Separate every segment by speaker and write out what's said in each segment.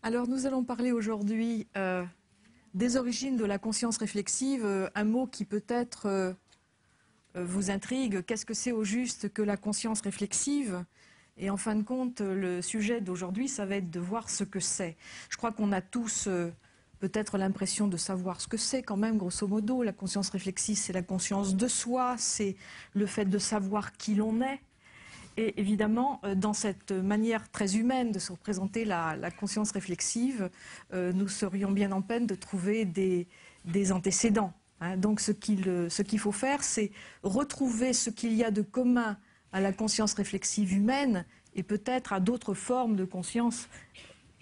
Speaker 1: Alors nous allons parler aujourd'hui des origines de la conscience réflexive, un mot qui peut-être vous intrigue. Qu'est-ce que c'est au juste que la conscience réflexive? Et en fin de compte, le sujet d'aujourd'hui, ça va être de voir ce que c'est. Je crois qu'on a tous peut-être l'impression de savoir ce que c'est quand même, grosso modo. La conscience réflexive, c'est la conscience de soi, c'est le fait de savoir qui l'on est. Et évidemment, dans cette manière très humaine de se représenter la conscience réflexive, nous serions bien en peine de trouver des antécédents. Donc ce qu'il faut faire, c'est retrouver ce qu'il y a de commun à la conscience réflexive humaine et peut-être à d'autres formes de conscience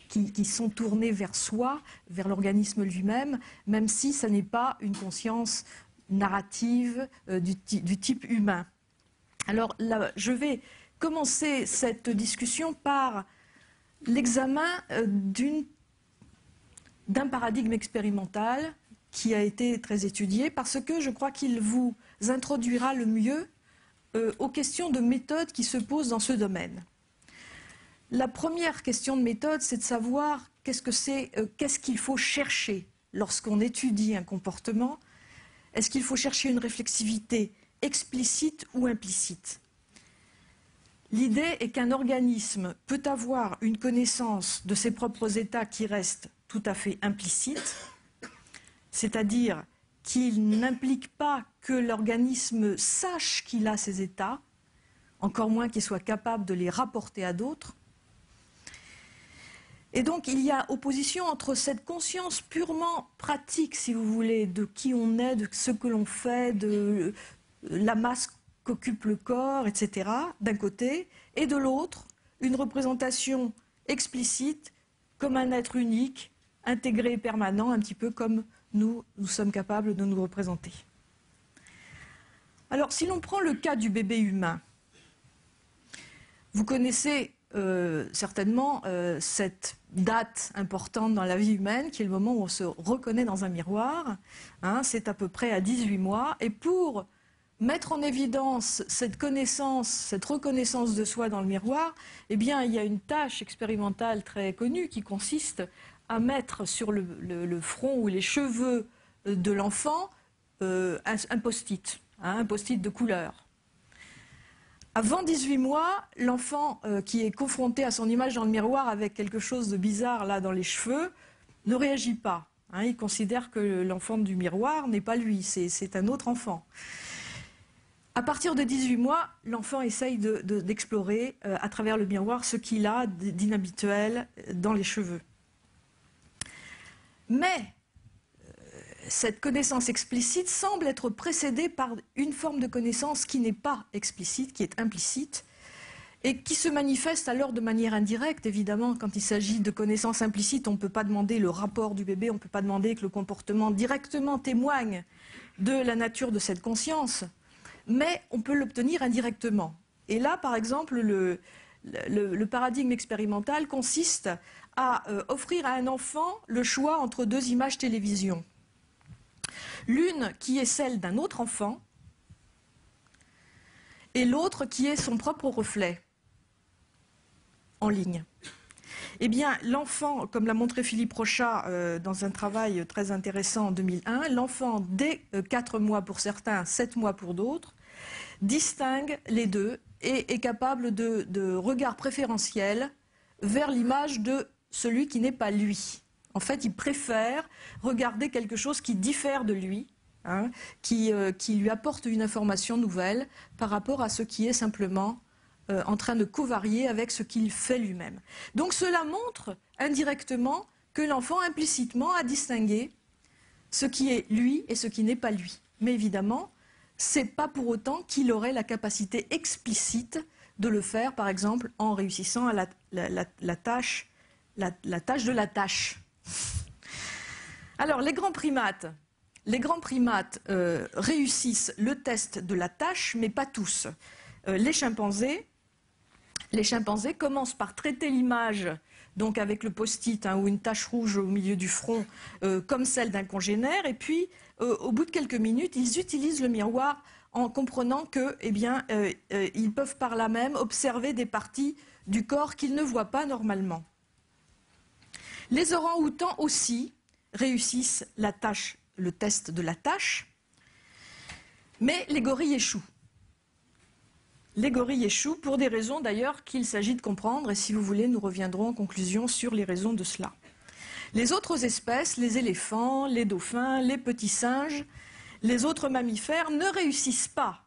Speaker 1: qui sont tournées vers soi, vers l'organisme lui-même, même si ce n'est pas une conscience narrative du type humain. Alors là, je vais commencer cette discussion par l'examen d'un paradigme expérimental qui a été très étudié parce que je crois qu'il vous introduira le mieux aux questions de méthode qui se posent dans ce domaine. La première question de méthode, c'est de savoir qu'est-ce qu'il faut chercher lorsqu'on étudie un comportement. Est-ce qu'il faut chercher une réflexivité explicite ou implicite? L'idée est qu'un organisme peut avoir une connaissance de ses propres états qui reste tout à fait implicite, c'est-à-dire qu'il n'implique pas que l'organisme sache qu'il a ces états, encore moins qu'il soit capable de les rapporter à d'autres. Et donc il y a opposition entre cette conscience purement pratique, si vous voulez, de qui on est, de ce que l'on fait, de la masse qu'occupe le corps, etc., d'un côté, et de l'autre, une représentation explicite comme un être unique, intégré et permanent, un petit peu comme nous sommes capables de nous représenter. Alors, si l'on prend le cas du bébé humain, vous connaissez certainement cette date importante dans la vie humaine, qui est le moment où on se reconnaît dans un miroir. C'est à peu près à 18 mois. Et pour mettre en évidence cette connaissance, cette reconnaissance de soi dans le miroir, eh bien, il y a une tâche expérimentale très connue qui consiste à mettre sur le front ou les cheveux de l'enfant un post-it, un post-it de couleur. Avant 18 mois, l'enfant qui est confronté à son image dans le miroir avec quelque chose de bizarre là dans les cheveux ne réagit pas. Il considère que l'enfant du miroir n'est pas lui, c'est un autre enfant. À partir de 18 mois, l'enfant essaye d'explorer à travers le miroir ce qu'il a d'inhabituel dans les cheveux. Mais cette connaissance explicite semble être précédée par une forme de connaissance qui n'est pas explicite, qui est implicite, et qui se manifeste alors de manière indirecte. Évidemment, quand il s'agit de connaissances implicites, on ne peut pas demander le rapport du bébé, on ne peut pas demander que le comportement directement témoigne de la nature de cette conscience, mais on peut l'obtenir indirectement. Et là, par exemple, le paradigme expérimental consiste à offrir à un enfant le choix entre deux images télévision. L'une qui est celle d'un autre enfant et l'autre qui est son propre reflet en ligne. Eh bien, l'enfant, comme l'a montré Philippe Rochat dans un travail très intéressant en 2001, l'enfant, dès 4 mois pour certains, 7 mois pour d'autres, distingue les deux et est capable de regard préférentiel vers l'image de celui qui n'est pas lui. En fait, il préfère regarder quelque chose qui diffère de lui, qui lui apporte une information nouvelle par rapport à ce qui est simplement en train de covarier avec ce qu'il fait lui-même. Donc cela montre indirectement que l'enfant implicitement a distingué ce qui est lui et ce qui n'est pas lui. Mais évidemment, ce n'est pas pour autant qu'il aurait la capacité explicite de le faire, par exemple, en réussissant à la tâche de la tâche. Alors, les grands primates réussissent le test de la tâche, mais pas tous. Les chimpanzés commencent par traiter l'image, donc avec le post-it ou une tache rouge au milieu du front, comme celle d'un congénère, et puis au bout de quelques minutes, ils utilisent le miroir en comprenant que, ils peuvent par là même observer des parties du corps qu'ils ne voient pas normalement. Les orang-outans aussi réussissent le test de la tâche, mais les gorilles échouent. Les gorilles échouent pour des raisons d'ailleurs qu'il s'agit de comprendre, et si vous voulez, nous reviendrons en conclusion sur les raisons de cela. Les autres espèces, les éléphants, les dauphins, les petits singes, les autres mammifères ne réussissent pas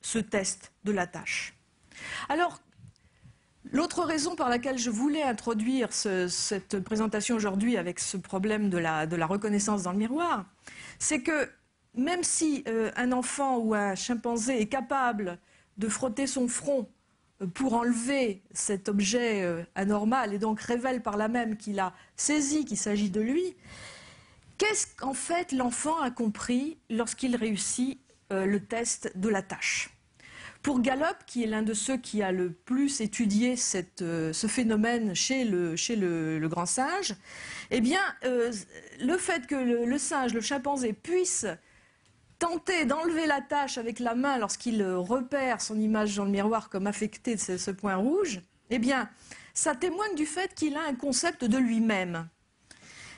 Speaker 1: ce test de la tâche. Alors, l'autre raison par laquelle je voulais introduire cette présentation aujourd'hui avec ce problème de la reconnaissance dans le miroir, c'est que même si un enfant ou un chimpanzé est capable de frotter son front pour enlever cet objet anormal et donc révèle par là même qu'il a saisi qu'il s'agit de lui, qu'est-ce qu'en fait l'enfant a compris lorsqu'il réussit le test de la tâche? Pour Gallup, qui est l'un de ceux qui a le plus étudié ce phénomène chez le grand singe, eh bien, le fait que le singe, le chimpanzé, puisse tenter d'enlever la tâche avec la main lorsqu'il repère son image dans le miroir comme affectée de ce point rouge, eh bien, ça témoigne du fait qu'il a un concept de lui-même.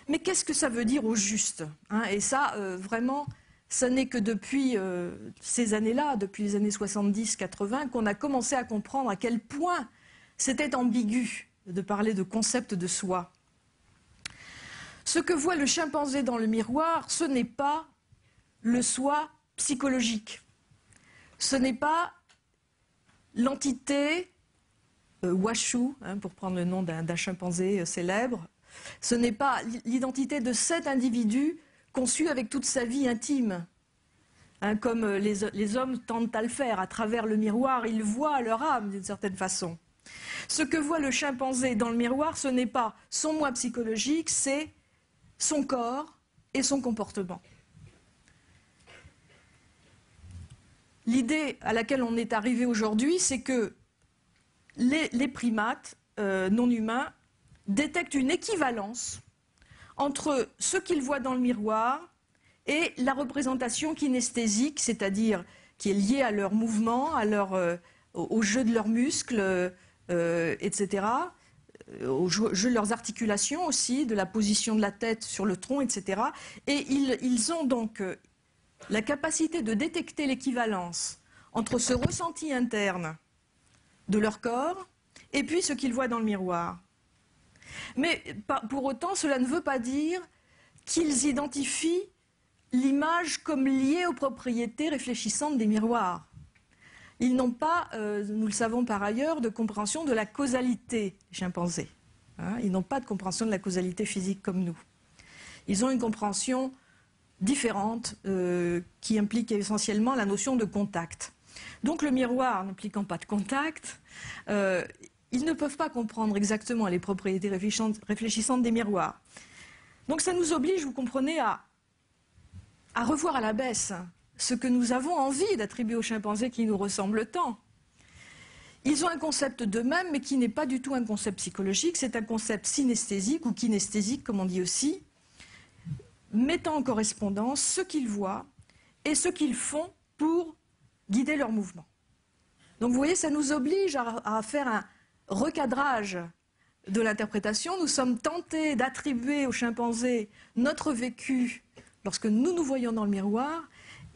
Speaker 1: Mais qu'est-ce que ça veut dire au juste, hein? Et ça, vraiment, ce n'est que depuis ces années-là, depuis les années 70-80, qu'on a commencé à comprendre à quel point c'était ambigu de parler de concept de soi. Ce que voit le chimpanzé dans le miroir, ce n'est pas le soi psychologique. Ce n'est pas l'entité Washu, hein, pour prendre le nom d'un chimpanzé célèbre. Ce n'est pas l'identité de cet individu conçu avec toute sa vie intime. Hein, comme les hommes tentent à le faire. À travers le miroir, ils voient leur âme d'une certaine façon. Ce que voit le chimpanzé dans le miroir, ce n'est pas son moi psychologique, c'est son corps et son comportement. L'idée à laquelle on est arrivé aujourd'hui, c'est que les primates non humains détectent une équivalence entre ce qu'ils voient dans le miroir et la représentation kinesthésique, c'est-à-dire qui est liée à leurs mouvements, au jeu de leurs muscles, etc., au jeu de leurs articulations aussi, de la position de la tête sur le tronc, etc. Et ils ont donc la capacité de détecter l'équivalence entre ce ressenti interne de leur corps et puis ce qu'ils voient dans le miroir. Mais pour autant, cela ne veut pas dire qu'ils identifient l'image comme liée aux propriétés réfléchissantes des miroirs. Ils n'ont pas, nous le savons par ailleurs, de compréhension de la causalité, les chimpanzés. Hein, ils n'ont pas de compréhension de la causalité physique comme nous. Ils ont une compréhension différente qui implique essentiellement la notion de contact. Donc le miroir n'impliquant pas de contact, ils ne peuvent pas comprendre exactement les propriétés réfléchissantes des miroirs. Donc ça nous oblige, vous comprenez, à revoir à la baisse ce que nous avons envie d'attribuer aux chimpanzés qui nous ressemblent tant. Ils ont un concept d'eux-mêmes, mais qui n'est pas du tout un concept psychologique, c'est un concept synesthésique ou kinesthésique, comme on dit aussi, mettant en correspondance ce qu'ils voient et ce qu'ils font pour guider leurs mouvements. Donc vous voyez, ça nous oblige à faire un recadrage de l'interprétation. Nous sommes tentés d'attribuer aux chimpanzés notre vécu lorsque nous nous voyons dans le miroir,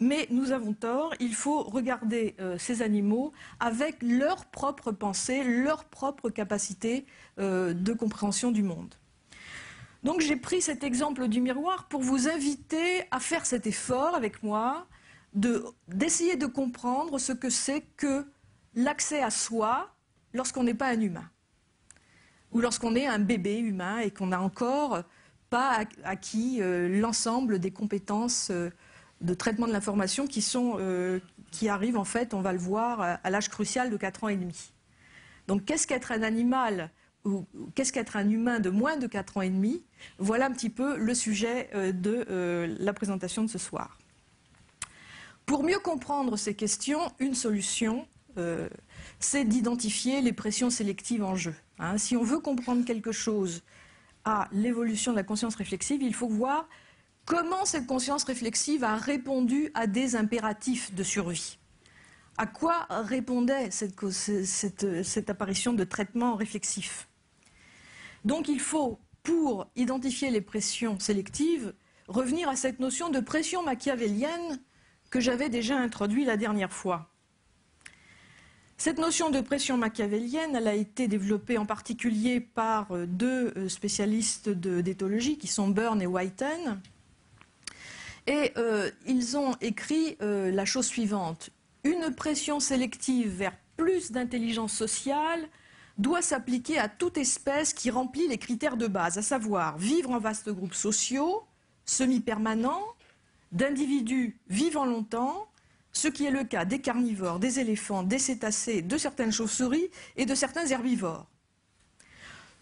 Speaker 1: mais nous avons tort. Il faut regarder ces animaux avec leur propre pensée, leur propre capacité de compréhension du monde. Donc j'ai pris cet exemple du miroir pour vous inviter à faire cet effort avec moi, d'essayer de comprendre ce que c'est que l'accès à soi lorsqu'on n'est pas un humain, ou lorsqu'on est un bébé humain et qu'on n'a encore pas acquis l'ensemble des compétences de traitement de l'information qui arrivent en fait, on va le voir, à l'âge crucial de 4 ans et demi. Donc qu'est-ce qu'être un animal ou qu'est-ce qu'être un humain de moins de 4 ans et demi? Voilà un petit peu le sujet de la présentation de ce soir. Pour mieux comprendre ces questions, une solution, c'est d'identifier les pressions sélectives en jeu. Hein, si on veut comprendre quelque chose à l'évolution de la conscience réflexive, il faut voir comment cette conscience réflexive a répondu à des impératifs de survie. À quoi répondait cette apparition de traitement réflexif? Donc il faut, pour identifier les pressions sélectives, revenir à cette notion de pression machiavélienne que j'avais déjà introduite la dernière fois. Cette notion de pression machiavélienne, elle a été développée en particulier par deux spécialistes d'éthologie qui sont Byrne et Whiten. Et ils ont écrit la chose suivante. Une pression sélective vers plus d'intelligence sociale doit s'appliquer à toute espèce qui remplit les critères de base, à savoir vivre en vastes groupes sociaux, semi-permanents, d'individus vivant longtemps, ce qui est le cas des carnivores, des éléphants, des cétacés, de certaines chauves-souris et de certains herbivores.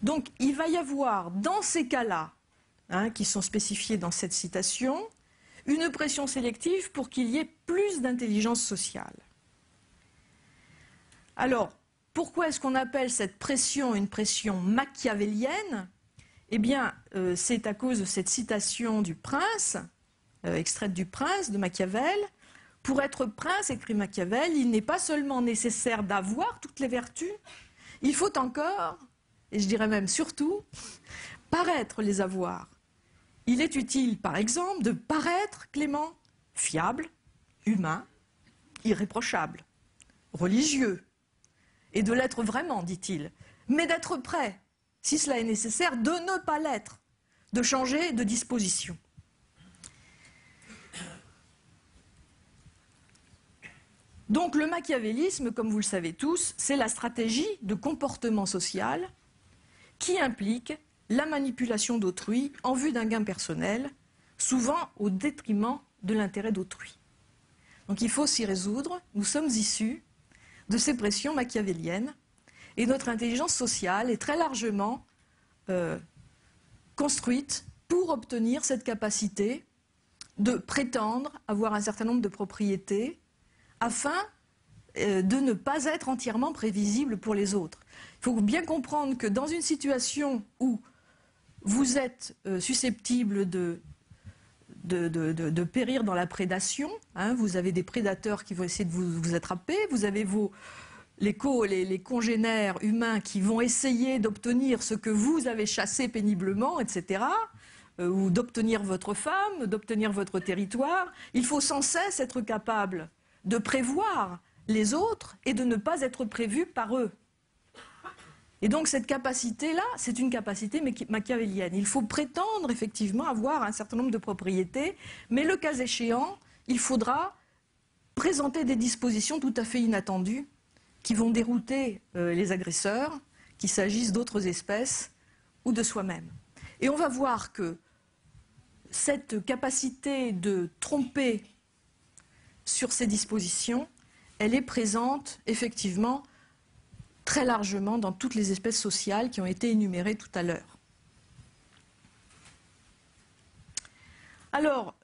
Speaker 1: Donc il va y avoir dans ces cas-là, qui sont spécifiés dans cette citation, une pression sélective pour qu'il y ait plus d'intelligence sociale. Alors, pourquoi est-ce qu'on appelle cette pression une pression machiavélienne? Eh bien, c'est à cause de cette citation du Prince, extraite du Prince de Machiavel. Pour être prince, écrit Machiavel, il n'est pas seulement nécessaire d'avoir toutes les vertus, il faut encore, et je dirais même surtout, paraître les avoir. Il est utile, par exemple, de paraître clément, fiable, humain, irréprochable, religieux, et de l'être vraiment, dit-il, mais d'être prêt, si cela est nécessaire, de ne pas l'être, de changer de disposition. Donc le machiavélisme, comme vous le savez tous, c'est la stratégie de comportement social qui implique la manipulation d'autrui en vue d'un gain personnel, souvent au détriment de l'intérêt d'autrui. Donc il faut s'y résoudre, nous sommes issus de ces pressions machiavéliennes et notre intelligence sociale est très largement construite pour obtenir cette capacité de prétendre avoir un certain nombre de propriétés afin de ne pas être entièrement prévisible pour les autres. Il faut bien comprendre que dans une situation où vous êtes susceptible de périr dans la prédation, vous avez des prédateurs qui vont essayer de vous attraper, vous avez les congénères humains qui vont essayer d'obtenir ce que vous avez chassé péniblement, etc., ou d'obtenir votre femme, d'obtenir votre territoire. Il faut sans cesse être capable de prévoir les autres et de ne pas être prévu par eux. Et donc cette capacité-là, c'est une capacité machiavélienne. Il faut prétendre effectivement avoir un certain nombre de propriétés, mais le cas échéant, il faudra présenter des dispositions tout à fait inattendues qui vont dérouter les agresseurs, qu'il s'agisse d'autres espèces ou de soi-même. Et on va voir que cette capacité de tromper sur ces dispositions, elle est présente effectivement très largement dans toutes les espèces sociales qui ont été énumérées tout à l'heure. Alors,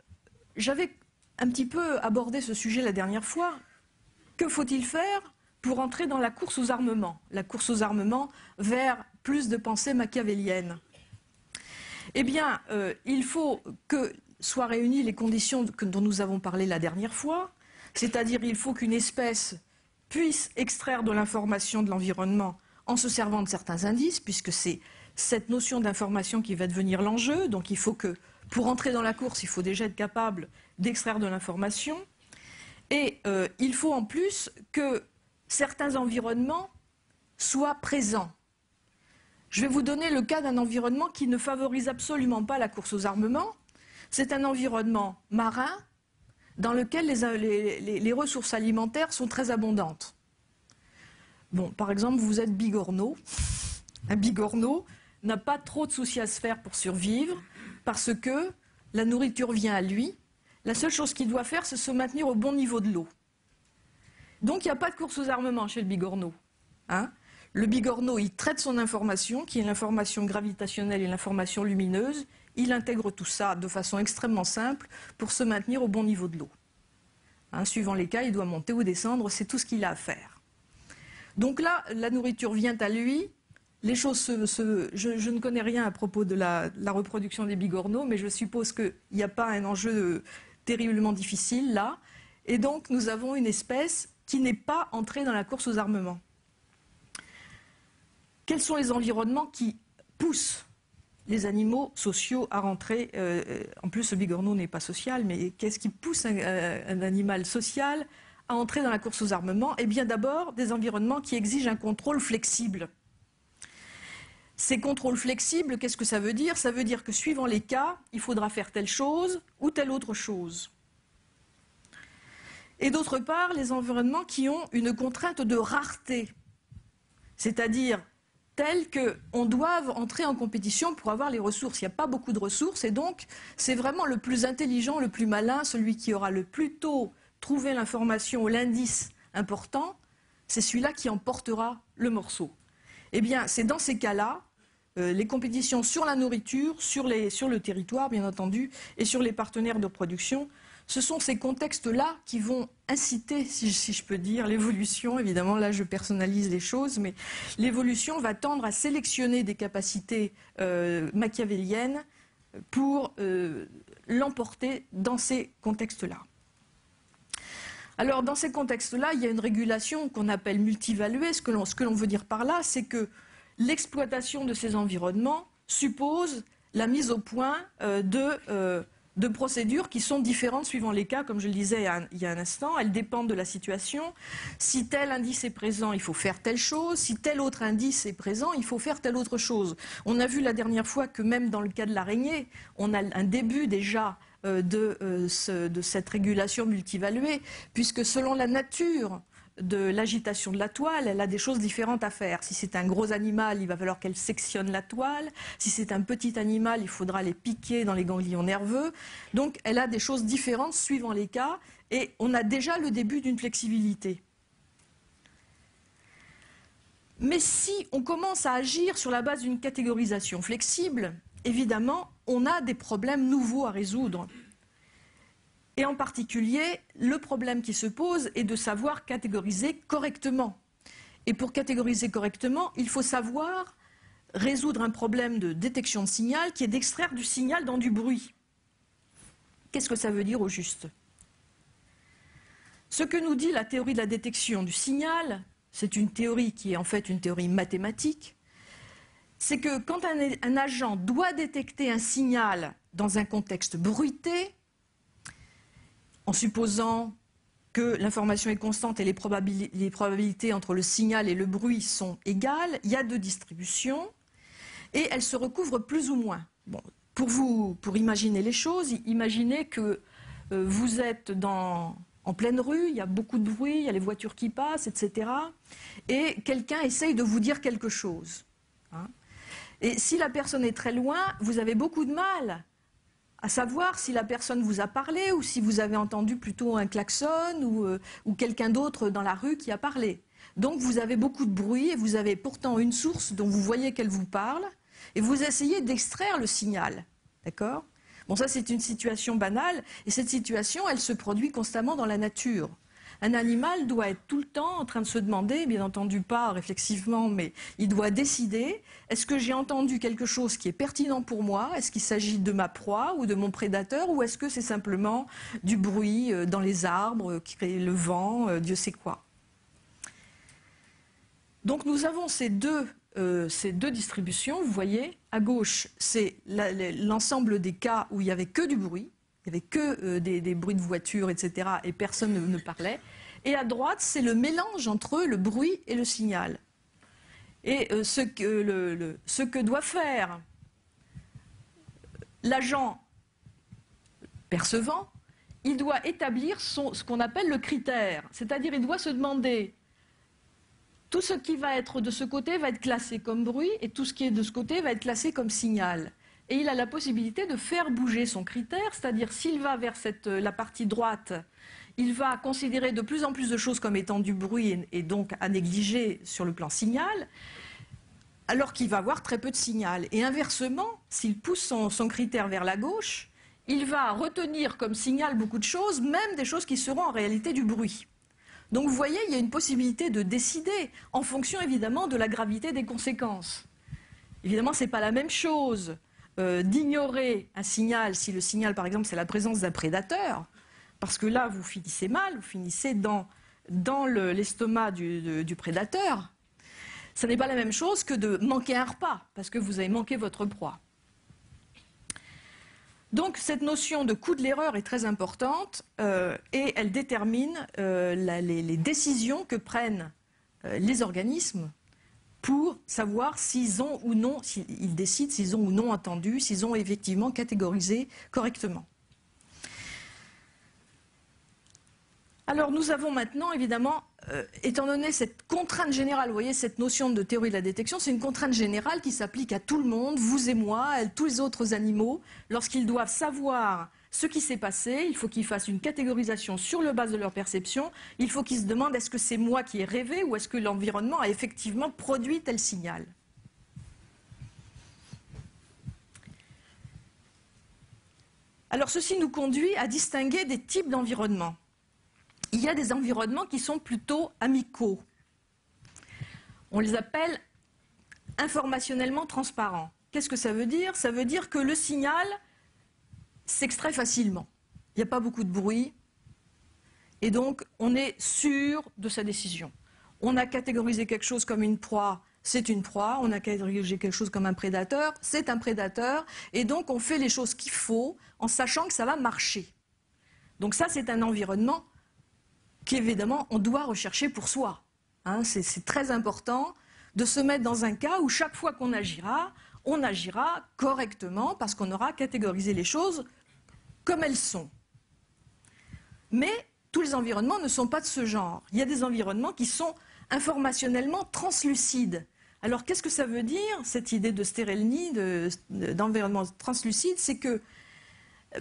Speaker 1: j'avais un petit peu abordé ce sujet la dernière fois. Que faut-il faire pour entrer dans la course aux armements? La course aux armements vers plus de pensée machiavélienne. Eh bien, il faut que soient réunies les conditions dont nous avons parlé la dernière fois, c'est-à-dire il faut qu'une espèce puisse extraire de l'information de l'environnement en se servant de certains indices, puisque c'est cette notion d'information qui va devenir l'enjeu. Donc il faut que, pour entrer dans la course, il faut déjà être capable d'extraire de l'information. Et il faut en plus que certains environnements soient présents. Je vais vous donner le cas d'un environnement qui ne favorise absolument pas la course aux armements. C'est un environnement marin dans lequel les ressources alimentaires sont très abondantes. Bon, par exemple, vous êtes bigorneau. Un bigorneau n'a pas trop de soucis à se faire pour survivre parce que la nourriture vient à lui. La seule chose qu'il doit faire, c'est se maintenir au bon niveau de l'eau. Donc il n'y a pas de course aux armements chez le bigorneau. Le bigorneau, il traite son information, qui est l'information gravitationnelle et l'information lumineuse. Il intègre tout ça de façon extrêmement simple pour se maintenir au bon niveau de l'eau. Suivant les cas, il doit monter ou descendre, c'est tout ce qu'il a à faire. Donc là, la nourriture vient à lui. Les choses je ne connais rien à propos de la reproduction des bigorneaux, mais je suppose qu'il n'y a pas un enjeu terriblement difficile là. Et donc, nous avons une espèce qui n'est pas entrée dans la course aux armements. Quels sont les environnements qui poussent les animaux sociaux à rentrer. En plus, le bigorneau n'est pas social, mais qu'est-ce qui pousse un animal social à entrer dans la course aux armements? Eh bien d'abord, des environnements qui exigent un contrôle flexible. Ces contrôles flexibles, qu'est-ce que ça veut dire? Ça veut dire que suivant les cas, il faudra faire telle chose ou telle autre chose. Et d'autre part, les environnements qui ont une contrainte de rareté, c'est-à-dire telle qu'on doive entrer en compétition pour avoir les ressources. Il n'y a pas beaucoup de ressources et donc c'est vraiment le plus intelligent, le plus malin, celui qui aura le plus tôt trouvé l'information ou l'indice important, c'est celui-là qui emportera le morceau. Eh bien, c'est dans ces cas-là, les compétitions sur la nourriture, sur le territoire, bien entendu, et sur les partenaires de production, ce sont ces contextes-là qui vont inciter, si je peux dire, l'évolution. Évidemment, là, je personnalise les choses, mais l'évolution va tendre à sélectionner des capacités machiavéliennes pour l'emporter dans ces contextes-là. Alors, dans ces contextes-là, il y a une régulation qu'on appelle multivaluée. Ce que l'on veut dire par là, c'est que l'exploitation de ces environnements suppose la mise au point de procédures qui sont différentes suivant les cas, comme je le disais il y a un instant. Elles dépendent de la situation. Si tel indice est présent, il faut faire telle chose. Si tel autre indice est présent, il faut faire telle autre chose. On a vu la dernière fois que même dans le cas de l'araignée, on a un début déjà de cette régulation multivaluée, puisque selon la nature de l'agitation de la toile, elle a des choses différentes à faire. Si c'est un gros animal, il va falloir qu'elle sectionne la toile. Si c'est un petit animal, il faudra les piquer dans les ganglions nerveux. Donc elle a des choses différentes suivant les cas, et on a déjà le début d'une flexibilité. Mais si on commence à agir sur la base d'une catégorisation flexible, évidemment, on a des problèmes nouveaux à résoudre. Et en particulier, le problème qui se pose est de savoir catégoriser correctement. Et pour catégoriser correctement, il faut savoir résoudre un problème de détection de signal qui est d'extraire du signal dans du bruit. Qu'est-ce que ça veut dire au juste? Ce que nous dit la théorie de la détection du signal, c'est une théorie qui est en fait une théorie mathématique, c'est que quand un agent doit détecter un signal dans un contexte bruité, en supposant que l'information est constante et les probabilités entre le signal et le bruit sont égales, il y a deux distributions et elles se recouvrent plus ou moins. Bon, pour imaginer les choses, imaginez que vous êtes en pleine rue, il y a beaucoup de bruit, il y a les voitures qui passent, etc. Et quelqu'un essaye de vous dire quelque chose. Hein. Et si la personne est très loin, vous avez beaucoup de mal à savoir si la personne vous a parlé ou si vous avez entendu plutôt un klaxon ou quelqu'un d'autre dans la rue qui a parlé. Donc vous avez beaucoup de bruit et vous avez pourtant une source dont vous voyez qu'elle vous parle et vous essayez d'extraire le signal. D'accord ? Bon, ça c'est une situation banale et cette situation, elle se produit constamment dans la nature. Un animal doit être tout le temps en train de se demander, bien entendu pas réflexivement, mais il doit décider, est-ce que j'ai entendu quelque chose qui est pertinent pour moi? Est-ce qu'il s'agit de ma proie ou de mon prédateur? Ou est-ce que c'est simplement du bruit dans les arbres, qui crée le vent, Dieu sait quoi? Donc nous avons ces deux distributions, vous voyez. À gauche, c'est l'ensemble des cas où il n'y avait que du bruit. Il n'y avait que des bruits de voitures, etc. et personne ne parlait. Et à droite, c'est le mélange entre le bruit et le signal. Et ce que doit faire l'agent percevant, il doit établir ce qu'on appelle le critère. C'est-à-dire, il doit se demander, tout ce qui va être de ce côté va être classé comme bruit, et tout ce qui est de ce côté va être classé comme signal. Et il a la possibilité de faire bouger son critère, c'est-à-dire s'il va vers la partie droite, il va considérer de plus en plus de choses comme étant du bruit et donc à négliger sur le plan signal, alors qu'il va avoir très peu de signal. Et inversement, s'il pousse son critère vers la gauche, il va retenir comme signal beaucoup de choses, même des choses qui seront en réalité du bruit. Donc vous voyez, il y a une possibilité de décider en fonction évidemment de la gravité des conséquences. Évidemment, ce n'est pas la même chose d'ignorer un signal si le signal, par exemple, c'est la présence d'un prédateur, parce que là, vous finissez mal, vous finissez dans l'estomac du prédateur. Ce n'est pas la même chose que de manquer un repas, parce que vous avez manqué votre proie. Donc cette notion de coût de l'erreur est très importante et elle détermine les décisions que prennent les organismes pour savoir s'ils ont ou non, s'ils décident s'ils ont ou non entendu, s'ils ont effectivement catégorisé correctement. Alors nous avons maintenant, évidemment, étant donné cette contrainte générale, vous voyez, cette notion de théorie de la détection, c'est une contrainte générale qui s'applique à tout le monde, vous et moi, à tous les autres animaux. Lorsqu'ils doivent savoir ce qui s'est passé, il faut qu'ils fassent une catégorisation sur le base de leur perception. Il faut qu'ils se demandent est-ce que c'est moi qui ai rêvé ou est-ce que l'environnement a effectivement produit tel signal. Alors ceci nous conduit à distinguer des types d'environnements. Il y a des environnements qui sont plutôt amicaux. On les appelle informationnellement transparents. Qu'est-ce que ça veut dire? Ça veut dire que le signal s'extrait facilement. Il n'y a pas beaucoup de bruit et donc on est sûr de sa décision. On a catégorisé quelque chose comme une proie, c'est une proie. On a catégorisé quelque chose comme un prédateur, c'est un prédateur. Et donc on fait les choses qu'il faut en sachant que ça va marcher. Donc ça, c'est un environnement qu'évidemment on doit rechercher pour soi. Hein, c'est très important de se mettre dans un cas où chaque fois qu'on agira, on agira correctement parce qu'on aura catégorisé les choses comme elles sont. Mais tous les environnements ne sont pas de ce genre. Il y a des environnements qui sont informationnellement translucides. Alors qu'est-ce que ça veut dire, cette idée de Sterelny, d'environnement translucide? C'est que,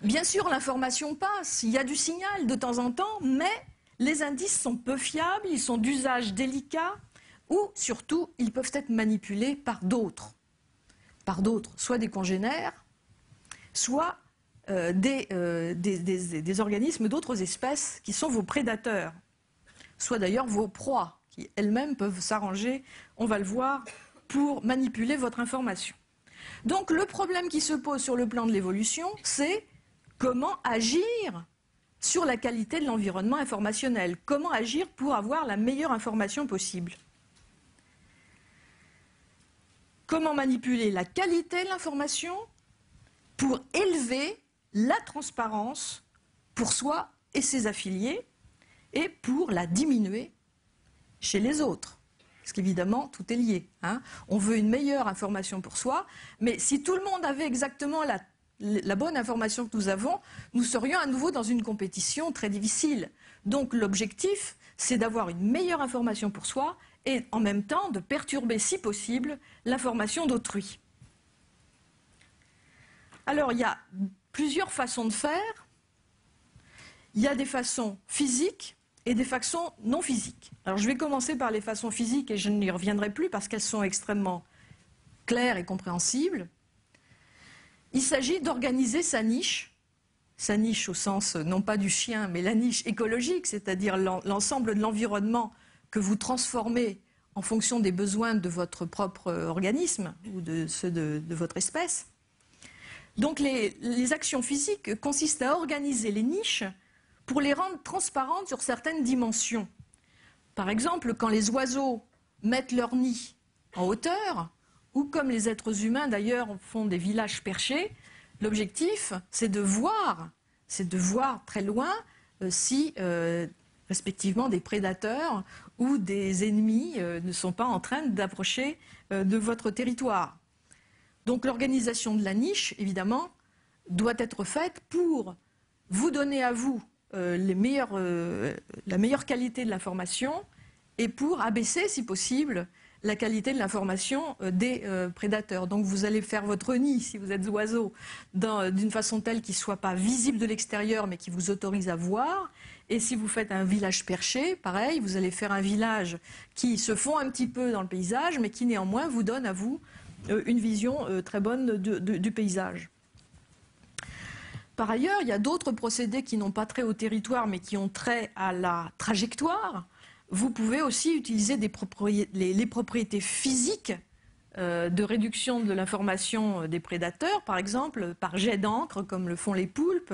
Speaker 1: bien sûr, l'information passe, il y a du signal de temps en temps, mais les indices sont peu fiables, ils sont d'usage délicat, ou surtout, ils peuvent être manipulés par d'autres. Soit des congénères, soit des organismes d'autres espèces qui sont vos prédateurs, soit d'ailleurs vos proies, qui elles-mêmes peuvent s'arranger, on va le voir, pour manipuler votre information. Donc le problème qui se pose sur le plan de l'évolution, c'est comment agir sur la qualité de l'environnement informationnel. Comment agir pour avoir la meilleure information possible? Comment manipuler la qualité de l'information pour élever la transparence pour soi et ses affiliés et pour la diminuer chez les autres? Parce qu'évidemment, tout est lié. Hein. On veut une meilleure information pour soi, mais si tout le monde avait exactement la bonne information que nous avons, nous serions à nouveau dans une compétition très difficile. Donc l'objectif, c'est d'avoir une meilleure information pour soi et en même temps de perturber, si possible, l'information d'autrui. Alors il y a plusieurs façons de faire. Il y a des façons physiques et des façons non physiques. Alors je vais commencer par les façons physiques et je n'y reviendrai plus parce qu'elles sont extrêmement claires et compréhensibles. Il s'agit d'organiser sa niche au sens non pas du chien, mais la niche écologique, c'est-à-dire l'ensemble de l'environnement que vous transformez en fonction des besoins de votre propre organisme ou de ceux de votre espèce. Donc les actions physiques consistent à organiser les niches pour les rendre transparentes sur certaines dimensions. Par exemple, quand les oiseaux mettent leur nid en hauteur, ou comme les êtres humains d'ailleurs font des villages perchés, l'objectif c'est de voir très loin si respectivement des prédateurs ou des ennemis ne sont pas en train d'approcher de votre territoire. Donc l'organisation de la niche, évidemment, doit être faite pour vous donner à vous la meilleure qualité de l'information et pour abaisser, si possible, la qualité de l'information des prédateurs. Donc vous allez faire votre nid, si vous êtes oiseau, d'une façon telle qu'il ne soit pas visible de l'extérieur, mais qui vous autorise à voir. Et si vous faites un village perché, pareil, vous allez faire un village qui se fond un petit peu dans le paysage, mais qui néanmoins vous donne à vous une vision très bonne du paysage. Par ailleurs, il y a d'autres procédés qui n'ont pas trait au territoire, mais qui ont trait à la trajectoire. Vous pouvez aussi utiliser les propriétés physiques de réduction de l'information des prédateurs, par exemple par jet d'encre, comme le font les poulpes,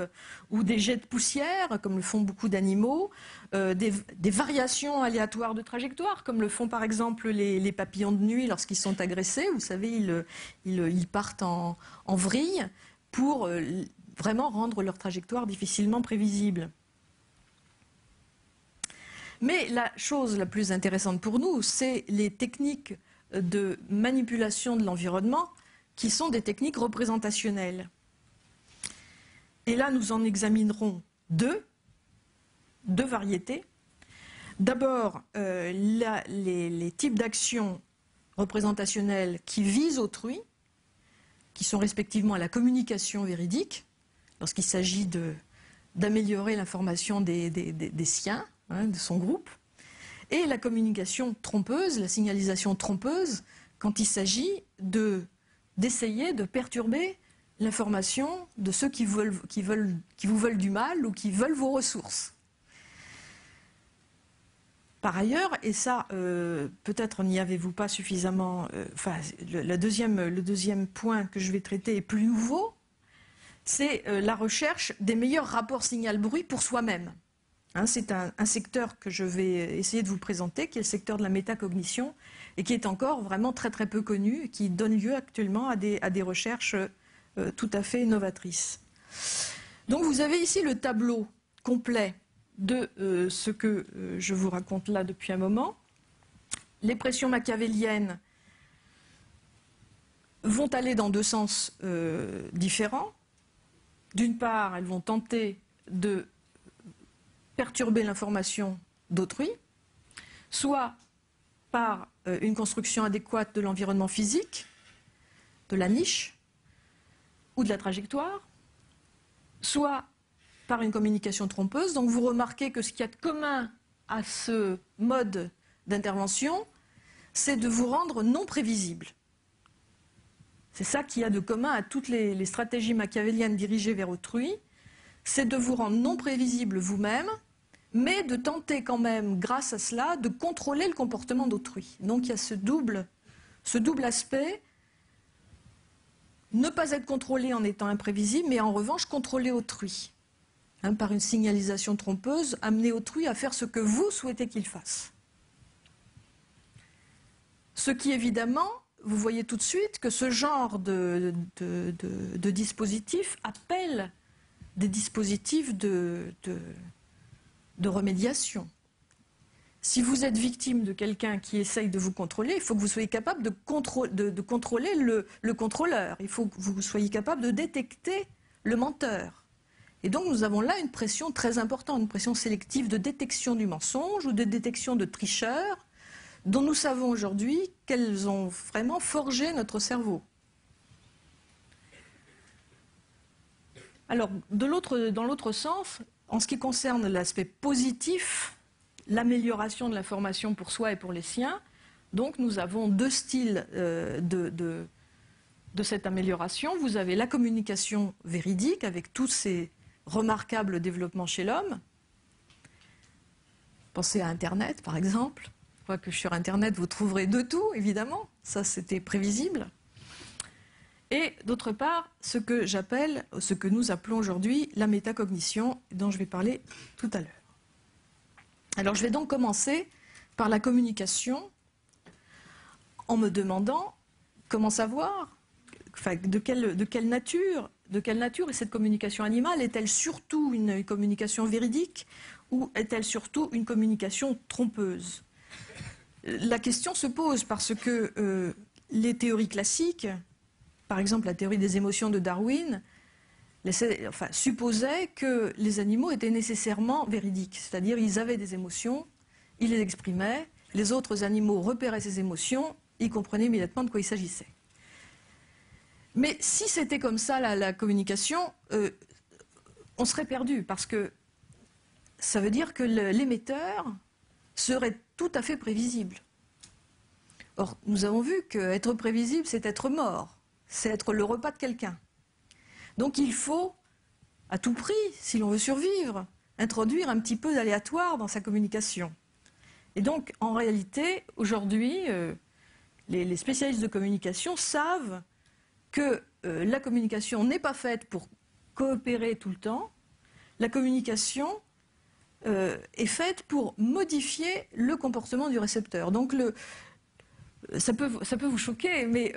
Speaker 1: ou des jets de poussière, comme le font beaucoup d'animaux, des variations aléatoires de trajectoire, comme le font par exemple les papillons de nuit lorsqu'ils sont agressés. Vous savez, ils partent en vrille. pour vraiment rendre leur trajectoire difficilement prévisible. Mais la chose la plus intéressante pour nous, c'est les techniques de manipulation de l'environnement qui sont des techniques représentationnelles. Et là, nous en examinerons deux variétés. D'abord, les types d'actions représentationnelles qui visent autrui, qui sont respectivement la communication véridique, lorsqu'il s'agit d'améliorer l'information des siens, hein, de son groupe, et la communication trompeuse, la signalisation trompeuse, quand il s'agit d'essayer de perturber l'information de ceux qui vous veulent du mal ou qui veulent vos ressources. Par ailleurs, et ça, peut-être n'y avez-vous pas suffisamment... le deuxième point que je vais traiter est plus nouveau, c'est la recherche des meilleurs rapports signal-bruit pour soi-même. Hein, c'est un secteur que je vais essayer de vous présenter, qui est le secteur de la métacognition, et qui est encore vraiment très très peu connu, et qui donne lieu actuellement à des recherches tout à fait novatrices. Donc vous avez ici le tableau complet de ce que je vous raconte là depuis un moment. Les pressions machiavéliennes vont aller dans deux sens différents. D'une part, elles vont tenter de perturber l'information d'autrui, soit par une construction adéquate de l'environnement physique, de la niche ou de la trajectoire, soit par une communication trompeuse. Donc vous remarquez que ce qu'il y a de commun à ce mode d'intervention, c'est de vous rendre non prévisible. C'est ça qu'il y a de commun à toutes les stratégies machiavéliennes dirigées vers autrui, c'est de vous rendre non prévisible vous-même, mais de tenter quand même, grâce à cela, de contrôler le comportement d'autrui. Donc il y a ce double aspect, ne pas être contrôlé en étant imprévisible, mais en revanche contrôler autrui. Hein, par une signalisation trompeuse, amener autrui à faire ce que vous souhaitez qu'il fasse. Ce qui évidemment, vous voyez tout de suite que ce genre de dispositif appelle des dispositifs de remédiation. Si vous êtes victime de quelqu'un qui essaye de vous contrôler, il faut que vous soyez capable de contrôler le contrôleur. Il faut que vous soyez capable de détecter le menteur. Et donc nous avons là une pression très importante, une pression sélective de détection du mensonge ou de détection de tricheurs, dont nous savons aujourd'hui qu'elles ont vraiment forgé notre cerveau. Alors, dans l'autre sens, en ce qui concerne l'aspect positif, l'amélioration de l'information pour soi et pour les siens, donc nous avons deux styles de cette amélioration. Vous avez la communication véridique avec tous ces remarquables développements chez l'homme. Pensez à Internet, par exemple. Que sur Internet, vous trouverez de tout, évidemment. Ça, c'était prévisible. Et d'autre part, ce que nous appelons aujourd'hui la métacognition, dont je vais parler tout à l'heure. Alors, je vais donc commencer par la communication en me demandant comment savoir, enfin, de quelle nature est cette communication animale? Est-elle surtout une communication véridique ou est-elle surtout une communication trompeuse? La question se pose parce que les théories classiques, par exemple la théorie des émotions de Darwin, supposaient que les animaux étaient nécessairement véridiques, c'est-à-dire ils avaient des émotions, ils les exprimaient, les autres animaux repéraient ces émotions, ils comprenaient immédiatement de quoi il s'agissait. Mais si c'était comme ça la communication, on serait perdu, parce que ça veut dire que l'émetteur serait tout à fait prévisible. Or, nous avons vu qu'être prévisible, c'est être mort, c'est être le repas de quelqu'un. Donc il faut, à tout prix, si l'on veut survivre, introduire un petit peu d'aléatoire dans sa communication. Et donc, en réalité, aujourd'hui, les spécialistes de communication savent que la communication n'est pas faite pour coopérer tout le temps. La communication est faite pour modifier le comportement du récepteur. Donc, ça peut vous choquer, mais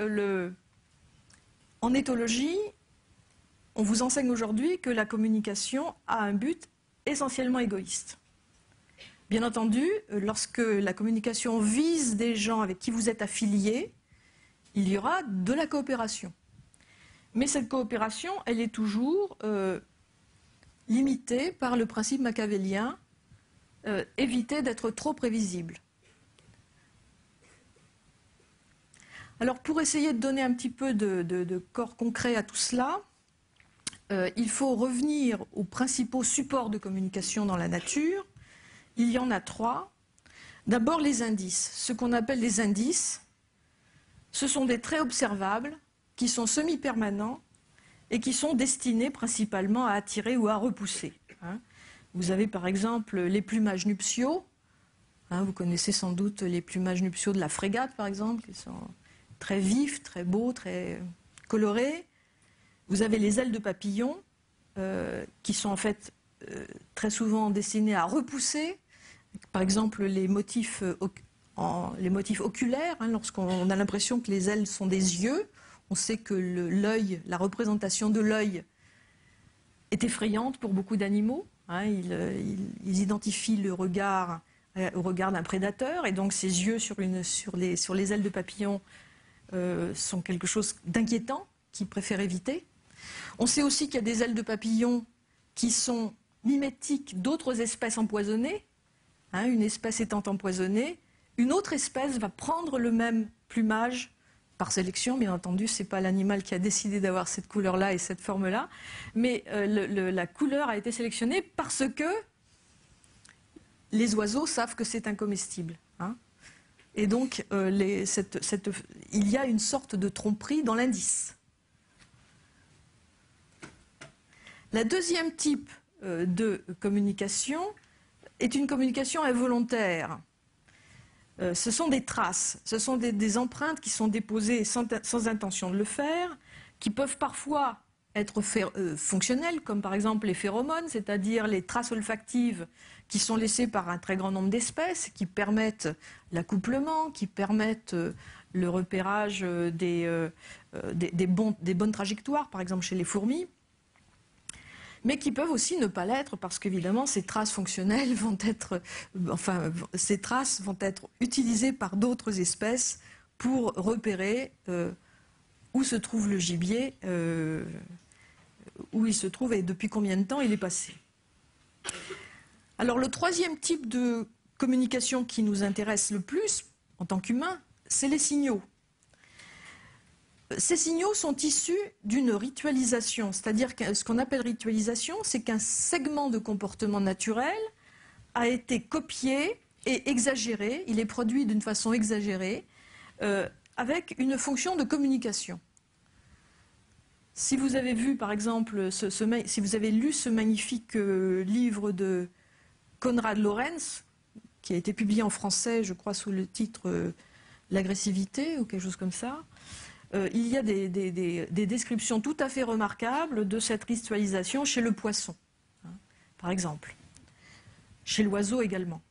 Speaker 1: en éthologie, on vous enseigne aujourd'hui que la communication a un but essentiellement égoïste. Bien entendu, lorsque la communication vise des gens avec qui vous êtes affiliés, il y aura de la coopération. Mais cette coopération, elle est toujours limitée par le principe machiavélien, éviter d'être trop prévisible. Alors pour essayer de donner un petit peu de corps concret à tout cela, il faut revenir aux principaux supports de communication dans la nature. Il y en a 3. D'abord les indices. Ce qu'on appelle les indices, ce sont des traits observables qui sont semi-permanents et qui sont destinés principalement à attirer ou à repousser. Vous avez par exemple les plumages nuptiaux. Vous connaissez sans doute les plumages nuptiaux de la frégate par exemple, qui sont très vifs, très beaux, très colorés. Vous avez les ailes de papillon qui sont en fait très souvent destinées à repousser. Par exemple les motifs oculaires, lorsqu'on a l'impression que les ailes sont des yeux, on sait que l'œil, la représentation de l'œil est effrayante pour beaucoup d'animaux. Ils identifient le regard au regard d'un prédateur, et donc ces yeux sur les ailes de papillon sont quelque chose d'inquiétant qu'ils préfèrent éviter. On sait aussi qu'il y a des ailes de papillon qui sont mimétiques d'autres espèces empoisonnées. Une espèce étant empoisonnée, une autre espèce va prendre le même plumage par sélection. Bien entendu, ce n'est pas l'animal qui a décidé d'avoir cette couleur-là et cette forme-là, mais la couleur a été sélectionnée parce que les oiseaux savent que c'est incomestible. Et donc, il y a une sorte de tromperie dans l'indice. La deuxième type de communication est une communication involontaire. Ce sont des traces, ce sont des empreintes qui sont déposées sans intention de le faire, qui peuvent parfois être fonctionnelles, comme par exemple les phéromones, c'est-à-dire les traces olfactives qui sont laissées par un très grand nombre d'espèces, qui permettent l'accouplement, qui permettent le repérage des bonnes trajectoires, par exemple chez les fourmis, mais qui peuvent aussi ne pas l'être parce qu'évidemment ces traces fonctionnelles vont être, ces traces vont être utilisées par d'autres espèces pour repérer où se trouve le gibier, où il se trouve et depuis combien de temps il est passé. Alors le troisième type de communication qui nous intéresse le plus en tant qu'humains, c'est les signaux. Ces signaux sont issus d'une ritualisation, c'est-à-dire que ce qu'on appelle ritualisation, c'est qu'un segment de comportement naturel a été copié et exagéré, il est produit d'une façon exagérée, avec une fonction de communication. Si vous avez vu, par exemple, si vous avez lu ce magnifique livre de Konrad Lorenz, qui a été publié en français, je crois, sous le titre L'agressivité ou quelque chose comme ça, il y a des descriptions tout à fait remarquables de cette ritualisation chez le poisson, par exemple, chez l'oiseau également.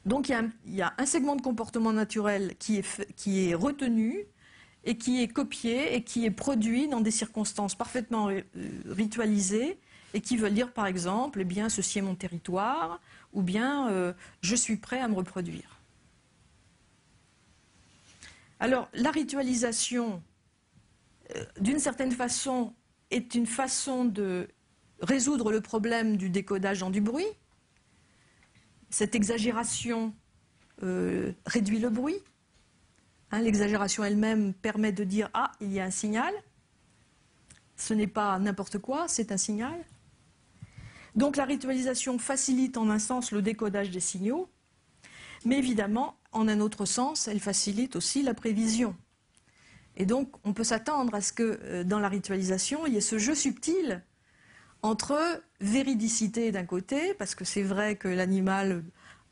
Speaker 1: Donc il y a un segment de comportement naturel qui est retenu et qui est copié et qui est produit dans des circonstances parfaitement ritualisées et qui veulent dire par exemple, eh bien, ceci est mon territoire ou bien je suis prêt à me reproduire. Alors, la ritualisation, d'une certaine façon, est une façon de résoudre le problème du décodage dans du bruit. Cette exagération réduit le bruit. L'exagération elle-même permet de dire « Ah, il y a un signal ». Ce n'est pas n'importe quoi, c'est un signal. Donc la ritualisation facilite en un sens le décodage des signaux, mais évidemment, en un autre sens, elle facilite aussi la prévision. Et donc, on peut s'attendre à ce que dans la ritualisation, il y ait ce jeu subtil entre véridicité d'un côté, parce que c'est vrai que l'animal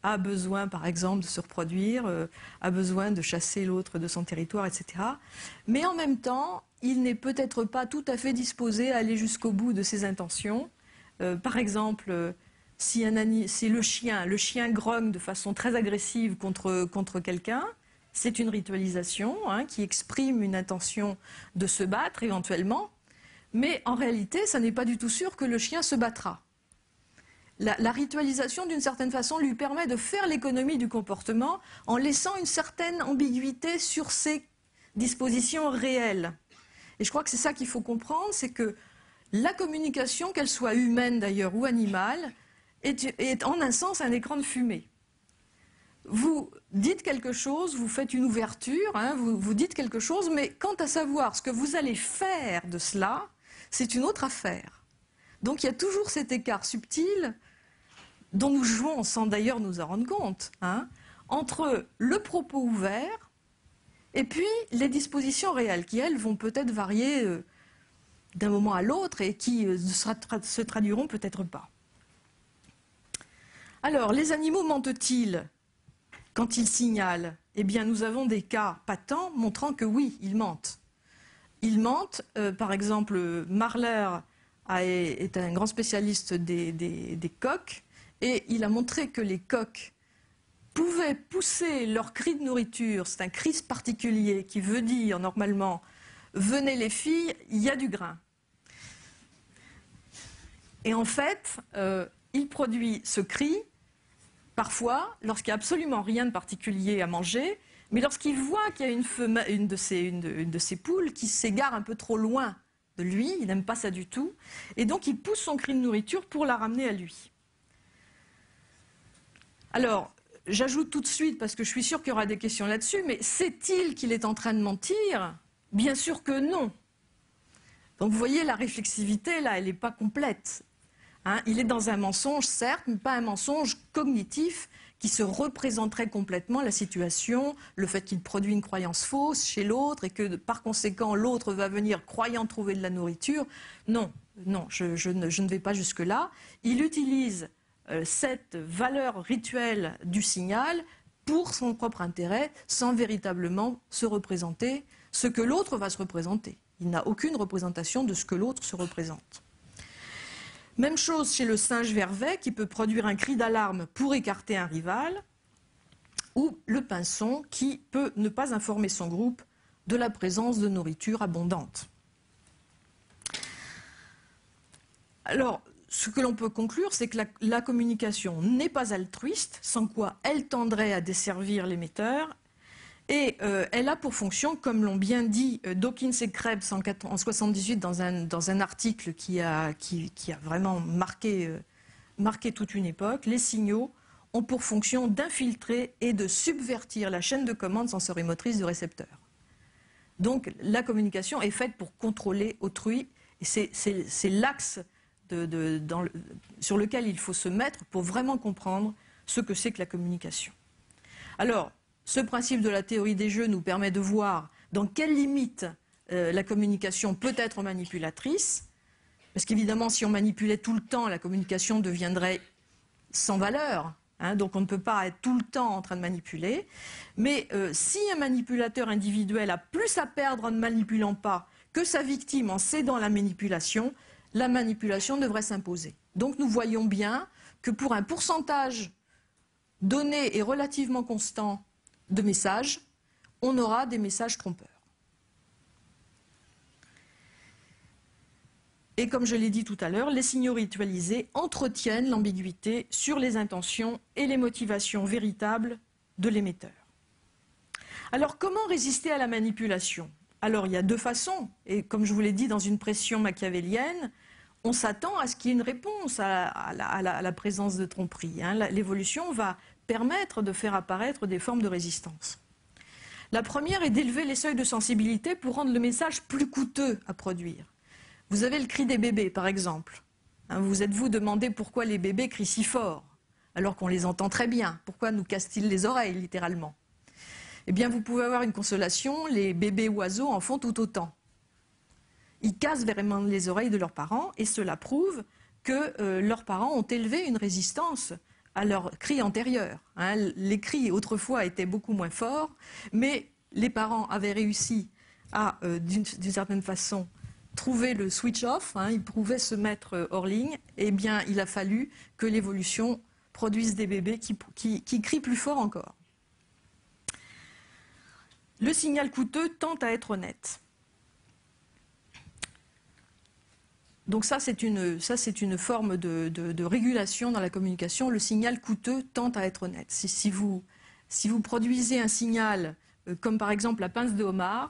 Speaker 1: a besoin, par exemple, de se reproduire, a besoin de chasser l'autre de son territoire, etc. Mais en même temps, il n'est peut-être pas tout à fait disposé à aller jusqu'au bout de ses intentions. Par exemple, si le chien grogne de façon très agressive contre quelqu'un, c'est une ritualisation qui exprime une intention de se battre éventuellement, mais en réalité, ça n'est pas du tout sûr que le chien se battra. La ritualisation, d'une certaine façon, lui permet de faire l'économie du comportement en laissant une certaine ambiguïté sur ses dispositions réelles. Et je crois que c'est ça qu'il faut comprendre, c'est que la communication, qu'elle soit humaine d'ailleurs ou animale, est en un sens un écran de fumée. Vous dites quelque chose, vous faites une ouverture, hein, vous dites quelque chose, mais quant à savoir ce que vous allez faire de cela, c'est une autre affaire. Donc il y a toujours cet écart subtil dont nous jouons sans d'ailleurs nous en rendre compte, hein, entre le propos ouvert et puis les dispositions réelles qui, elles, vont peut-être varier d'un moment à l'autre et qui se traduiront peut-être pas. Alors, les animaux mentent-ils quand ils signalent? Eh bien, nous avons des cas patents montrant que oui, ils mentent. Ils mentent, par exemple, Marler est un grand spécialiste des coqs, et il a montré que les coqs pouvaient pousser leur cri de nourriture, c'est un cri particulier qui veut dire normalement « venez les filles, il y a du grain ». Et en fait, il produit ce cri, parfois, lorsqu'il n'y a absolument rien de particulier à manger, mais lorsqu'il voit qu'il y a une de ses poules qui s'égare un peu trop loin de lui, il n'aime pas ça du tout, et donc il pousse son cri de nourriture pour la ramener à lui. Alors, j'ajoute tout de suite, parce que je suis sûre qu'il y aura des questions là-dessus, mais sait-il qu'il est en train de mentir? Bien sûr que non. Donc vous voyez, la réflexivité, là, elle n'est pas complète. Hein, il est dans un mensonge, certes, mais pas un mensonge cognitif qui se représenterait complètement la situation, le fait qu'il produit une croyance fausse chez l'autre et que par conséquent l'autre va venir croyant trouver de la nourriture. Non, non, je ne vais pas jusque-là. Il utilise cette valeur rituelle du signal pour son propre intérêt sans véritablement se représenter ce que l'autre va se représenter. Il n'a aucune représentation de ce que l'autre se représente. Même chose chez le singe vervet qui peut produire un cri d'alarme pour écarter un rival, ou le pinson qui peut ne pas informer son groupe de la présence de nourriture abondante. Alors, ce que l'on peut conclure, c'est que la communication n'est pas altruiste, sans quoi elle tendrait à desservir l'émetteur, et elle a pour fonction, comme l'ont bien dit Dawkins et Krebs en 1978 dans un article qui a vraiment marqué toute une époque, les signaux ont pour fonction d'infiltrer et de subvertir la chaîne de commande sensorimotrice du récepteur. Donc la communication est faite pour contrôler autrui, et c'est l'axe sur lequel il faut se mettre pour vraiment comprendre ce que c'est que la communication. Alors, ce principe de la théorie des jeux nous permet de voir dans quelles limites la communication peut être manipulatrice, parce qu'évidemment, si on manipulait tout le temps, la communication deviendrait sans valeur, hein, donc on ne peut pas être tout le temps en train de manipuler. Mais si un manipulateur individuel a plus à perdre en ne manipulant pas que sa victime en cédant la manipulation devrait s'imposer. Donc nous voyons bien que pour un pourcentage donné et relativement constant de messages, on aura des messages trompeurs. Et comme je l'ai dit tout à l'heure, les signaux ritualisés entretiennent l'ambiguïté sur les intentions et les motivations véritables de l'émetteur. Alors comment résister à la manipulation? Alors il y a deux façons, et comme je vous l'ai dit, dans une pression machiavélienne, on s'attend à ce qu'il y ait une réponse à la présence de tromperie. Hein. L'évolution va permettre de faire apparaître des formes de résistance. La première est d'élever les seuils de sensibilité pour rendre le message plus coûteux à produire. Vous avez le cri des bébés, par exemple. Hein, vous êtes-vous demandé pourquoi les bébés crient si fort, alors qu'on les entend très bien? Pourquoi nous cassent-ils les oreilles, littéralement? Eh bien, vous pouvez avoir une consolation, les bébés oiseaux en font tout autant. Ils cassent vraiment les oreilles de leurs parents, et cela prouve que leurs parents ont élevé une résistance à leurs cris antérieurs. Hein. Les cris, autrefois, étaient beaucoup moins forts, mais les parents avaient réussi à, d'une certaine façon, trouver le switch-off, hein, ils pouvaient se mettre hors ligne, et bien il a fallu que l'évolution produise des bébés qui crient plus fort encore. Le signal coûteux tend à être honnête. Donc ça, c'est une forme de régulation dans la communication. Le signal coûteux tend à être net. Si vous produisez un signal, comme par exemple la pince de homard,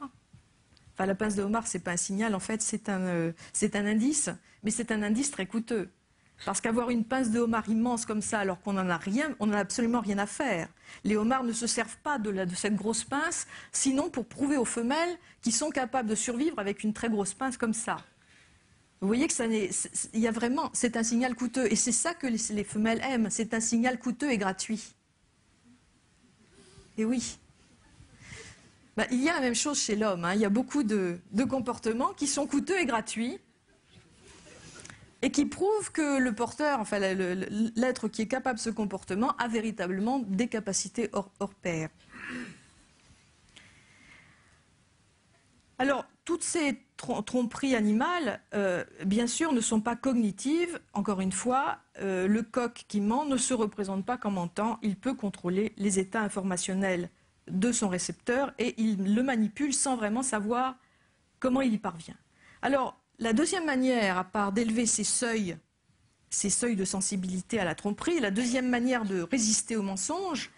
Speaker 1: enfin la pince de homard, c'est pas un signal, en fait, c'est un indice, mais c'est un indice très coûteux. Parce qu'avoir une pince de homard immense comme ça, alors qu'on n'en a rien, on n'en a absolument rien à faire. Les homards ne se servent pas de cette grosse pince, sinon pour prouver aux femelles qu'ils sont capables de survivre avec une très grosse pince comme ça. Vous voyez que c'est un signal coûteux. Et c'est ça que les femelles aiment. C'est un signal coûteux et gratuit. Et oui. Ben, il y a la même chose chez l'homme. Hein. Il y a beaucoup de comportements qui sont coûteux et gratuits. Et qui prouvent que le porteur, enfin l'être qui est capable de ce comportement, a véritablement des capacités hors pair. Alors, toutes ces tromperies animales, bien sûr, ne sont pas cognitives. Encore une fois, le coq qui ment ne se représente pas comme mentant. Il peut contrôler les états informationnels de son récepteur et il le manipule sans vraiment savoir comment il y parvient. Alors, la deuxième manière, à part d'élever ces seuils de sensibilité à la tromperie, la deuxième manière de résister au mensonge,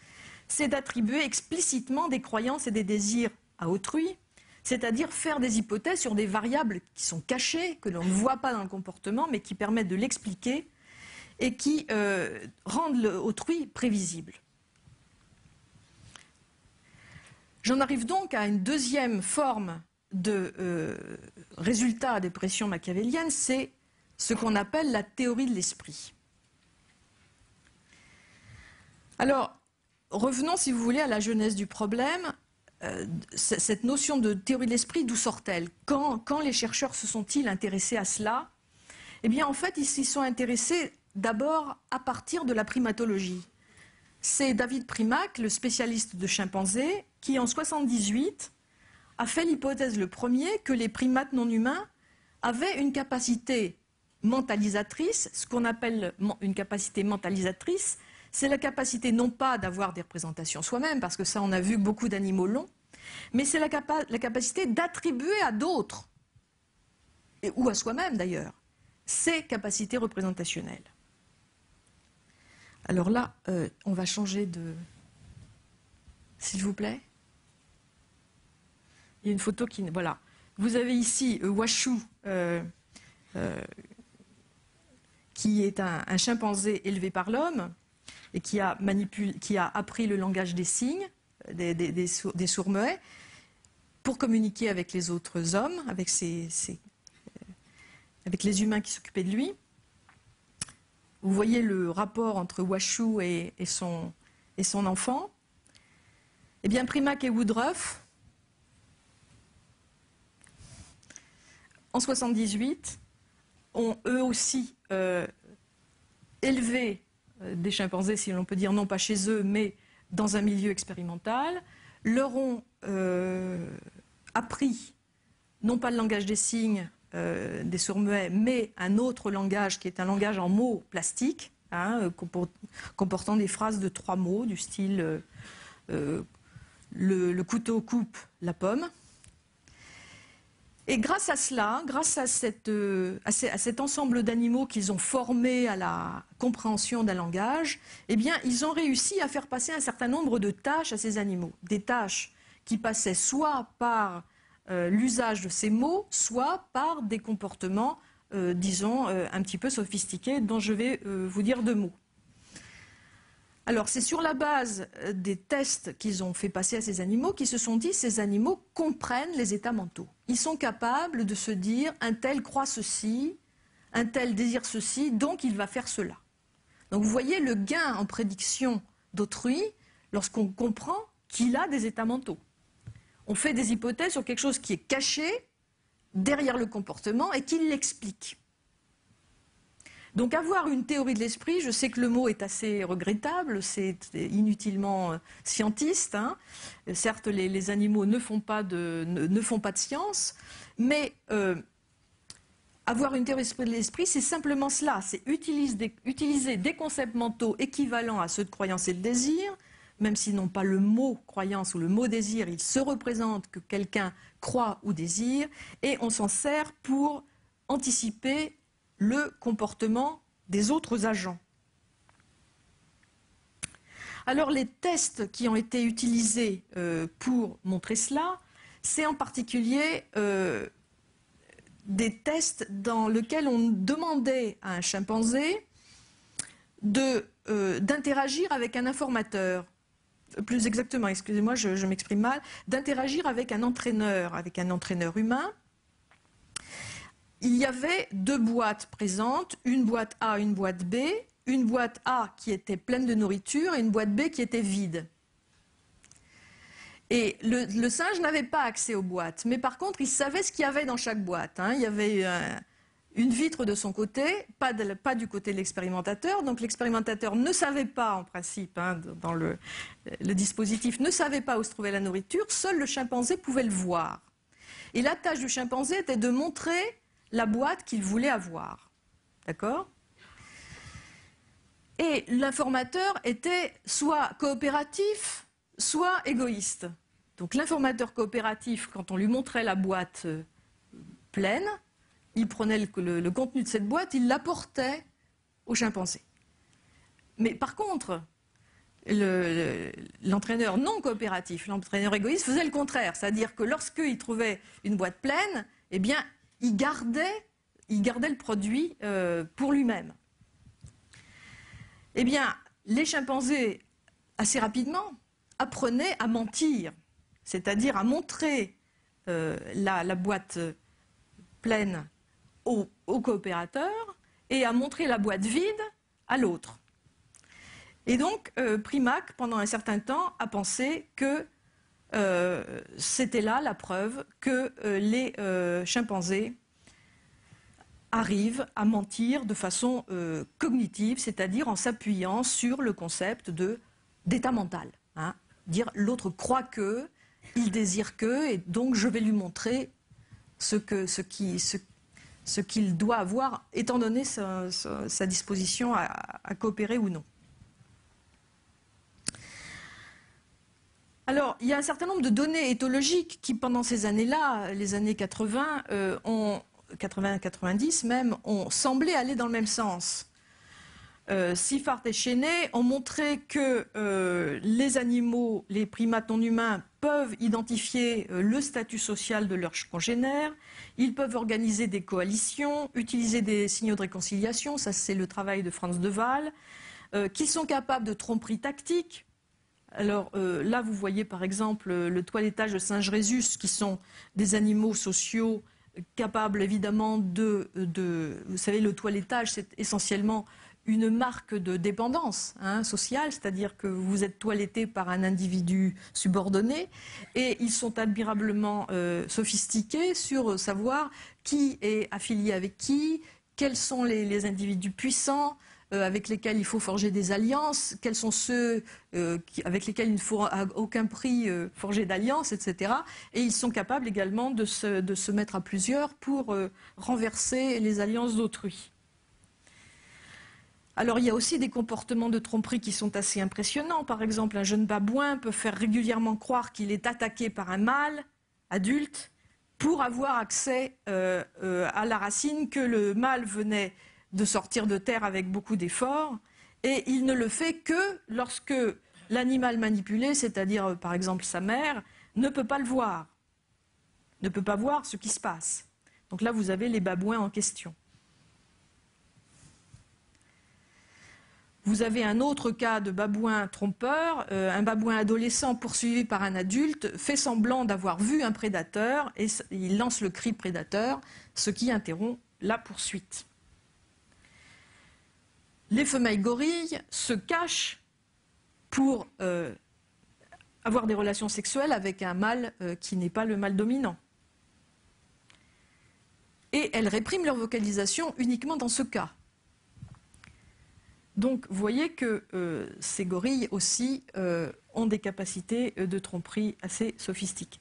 Speaker 1: c'est d'attribuer explicitement des croyances et des désirs à autrui, c'est-à-dire faire des hypothèses sur des variables qui sont cachées, que l'on ne voit pas dans le comportement, mais qui permettent de l'expliquer et qui rendent autrui prévisible. J'en arrive donc à une deuxième forme de résultat des pressions machiavéliennes, c'est ce qu'on appelle la théorie de l'esprit. Alors, revenons, si vous voulez, à la genèse du problème. Cette notion de théorie de l'esprit, d'où sort-elle? Quand les chercheurs se sont-ils intéressés à cela? Eh bien, en fait, ils s'y sont intéressés d'abord à partir de la primatologie. C'est David Primack, le spécialiste de chimpanzés, qui en 1978 a fait l'hypothèse le premier que les primates non humains avaient une capacité mentalisatrice. Ce qu'on appelle une capacité mentalisatrice, c'est la capacité non pas d'avoir des représentations soi-même, parce que ça on a vu que beaucoup d'animaux l'ont, mais c'est la capacité d'attribuer à d'autres, ou à soi-même d'ailleurs, ces capacités représentationnelles. Alors là, on va changer de... S'il vous plaît. Il y a une photo qui... Voilà. Vous avez ici Washoe, qui est un chimpanzé élevé par l'homme et qui a appris le langage des signes, des sourds-muets, pour communiquer avec les autres hommes, avec les humains qui s'occupaient de lui. Vous voyez le rapport entre Washoe et son enfant. Eh bien, Primack et Woodruff, en 1978, ont eux aussi élevé des chimpanzés, si l'on peut dire, non pas chez eux, mais dans un milieu expérimental, leur ont appris, non pas le langage des signes des sourds-muets, mais un autre langage qui est un langage en mots plastiques, hein, comportant des phrases de 3 mots, du style le couteau coupe la pomme. Et grâce à cela, grâce à cet ensemble d'animaux qu'ils ont formés à la compréhension d'un langage, eh bien, ils ont réussi à faire passer un certain nombre de tâches à ces animaux. Des tâches qui passaient soit par l'usage de ces mots, soit par des comportements, disons, un petit peu sophistiqués, dont je vais vous dire 2 mots. Alors, c'est sur la base des tests qu'ils ont fait passer à ces animaux qu'ils se sont dit ces animaux comprennent les états mentaux. Ils sont capables de se dire un tel croit ceci, un tel désire ceci, donc il va faire cela. Donc vous voyez le gain en prédiction d'autrui lorsqu'on comprend qu'il a des états mentaux. On fait des hypothèses sur quelque chose qui est caché derrière le comportement et qui l'explique. Donc avoir une théorie de l'esprit, je sais que le mot est assez regrettable, c'est inutilement scientiste. Hein. Certes, les animaux ne font pas de science, mais avoir une théorie de l'esprit, c'est simplement cela, c'est utiliser des concepts mentaux équivalents à ceux de croyance et de désir, même s'ils n'ont pas le mot croyance ou le mot désir, ils se représentent que quelqu'un croit ou désire, et on s'en sert pour anticiper le comportement des autres agents. Alors les tests qui ont été utilisés pour montrer cela, c'est en particulier des tests dans lesquels on demandait à un chimpanzé d'interagir avec un informateur. Plus exactement, excusez-moi, je m'exprime mal, d'interagir avec un entraîneur humain. Il y avait deux boîtes présentes, une boîte A, une boîte B, une boîte A qui était pleine de nourriture et une boîte B qui était vide. Et le singe n'avait pas accès aux boîtes, mais par contre, il savait ce qu'il y avait dans chaque boîte. Il y avait une vitre de son côté, pas du côté de l'expérimentateur. Donc l'expérimentateur ne savait pas, en principe, dans le dispositif, ne savait pas où se trouvait la nourriture. Seul le chimpanzé pouvait le voir. Et la tâche du chimpanzé était de montrer la boîte qu'il voulait avoir. D'accord ? Et l'informateur était soit coopératif, soit égoïste. Donc l'informateur coopératif, quand on lui montrait la boîte pleine, il prenait le contenu de cette boîte, il l'apportait au chimpanzé. Mais par contre, l'entraîneur non coopératif, l'entraîneur égoïste, faisait le contraire. C'est-à-dire que lorsqu'il trouvait une boîte pleine, eh bien, il gardait le produit pour lui-même. Eh bien, les chimpanzés, assez rapidement, apprenaient à mentir, c'est-à-dire à montrer la boîte pleine au coopérateur et à montrer la boîte vide à l'autre. Et donc, Primack, pendant un certain temps, a pensé que c'était là la preuve que les chimpanzés arrivent à mentir de façon cognitive, c'est-à-dire en s'appuyant sur le concept d'état mental. Dire l'autre croit que, il désire que, et donc je vais lui montrer ce qu'il doit avoir, étant donné sa disposition à coopérer ou non. Alors, il y a un certain nombre de données éthologiques qui, pendant ces années-là, les années 80-90 même, ont semblé aller dans le même sens. Siffart et Cheney ont montré que les animaux, les primates non humains, peuvent identifier le statut social de leurs congénères, ils peuvent organiser des coalitions, utiliser des signaux de réconciliation, ça c'est le travail de Franz de Waal, qu'ils sont capables de tromperie tactique. Alors là, vous voyez par exemple le toilettage de singes rhésus, qui sont des animaux sociaux capables évidemment vous savez, le toilettage, c'est essentiellement une marque de dépendance sociale, c'est-à-dire que vous êtes toiletté par un individu subordonné, et ils sont admirablement sophistiqués sur savoir qui est affilié avec qui, quels sont les individus puissants, avec lesquels il faut forger des alliances, quels sont ceux avec lesquels il ne faut à aucun prix forger d'alliances, etc. Et ils sont capables également de se mettre à plusieurs pour renverser les alliances d'autrui. Alors il y a aussi des comportements de tromperie qui sont assez impressionnants. Par exemple, un jeune babouin peut faire régulièrement croire qu'il est attaqué par un mâle adulte pour avoir accès à la racine, que le mâle venait de sortir de terre avec beaucoup d'efforts, et il ne le fait que lorsque l'animal manipulé, c'est-à-dire par exemple sa mère, ne peut pas le voir, ne peut pas voir ce qui se passe. Donc là, vous avez les babouins en question. Vous avez un autre cas de babouin trompeur, un babouin adolescent poursuivi par un adulte fait semblant d'avoir vu un prédateur et il lance le cri prédateur, ce qui interrompt la poursuite. Les femelles gorilles se cachent pour avoir des relations sexuelles avec un mâle qui n'est pas le mâle dominant. Et elles répriment leur vocalisation uniquement dans ce cas. Donc vous voyez que ces gorilles aussi ont des capacités de tromperie assez sophistiquées.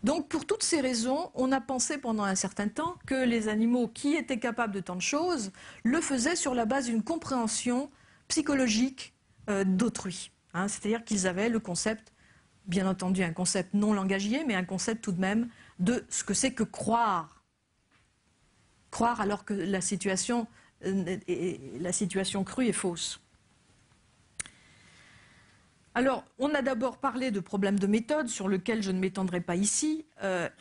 Speaker 1: Donc pour toutes ces raisons, on a pensé pendant un certain temps que les animaux qui étaient capables de tant de choses le faisaient sur la base d'une compréhension psychologique d'autrui. C'est-à-dire qu'ils avaient le concept, bien entendu un concept non langagier, mais un concept tout de même de ce que c'est que croire croire alors que la situation crue est fausse. Alors, on a d'abord parlé de problèmes de méthode sur lesquels je ne m'étendrai pas ici,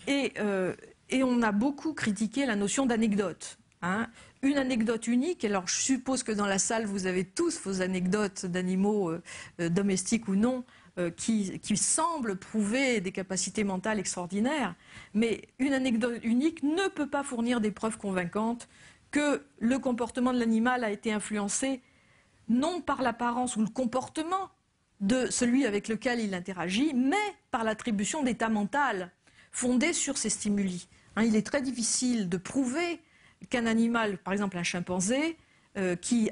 Speaker 1: et on a beaucoup critiqué la notion d'anecdote. Hein. Une anecdote unique, alors je suppose que dans la salle vous avez tous vos anecdotes d'animaux domestiques ou non, qui semblent prouver des capacités mentales extraordinaires, mais une anecdote unique ne peut pas fournir des preuves convaincantes que le comportement de l'animal a été influencé non par l'apparence ou le comportement de celui avec lequel il interagit, mais par l'attribution d'état mental fondé sur ces stimuli. Hein, il est très difficile de prouver qu'un animal, par exemple un chimpanzé, qui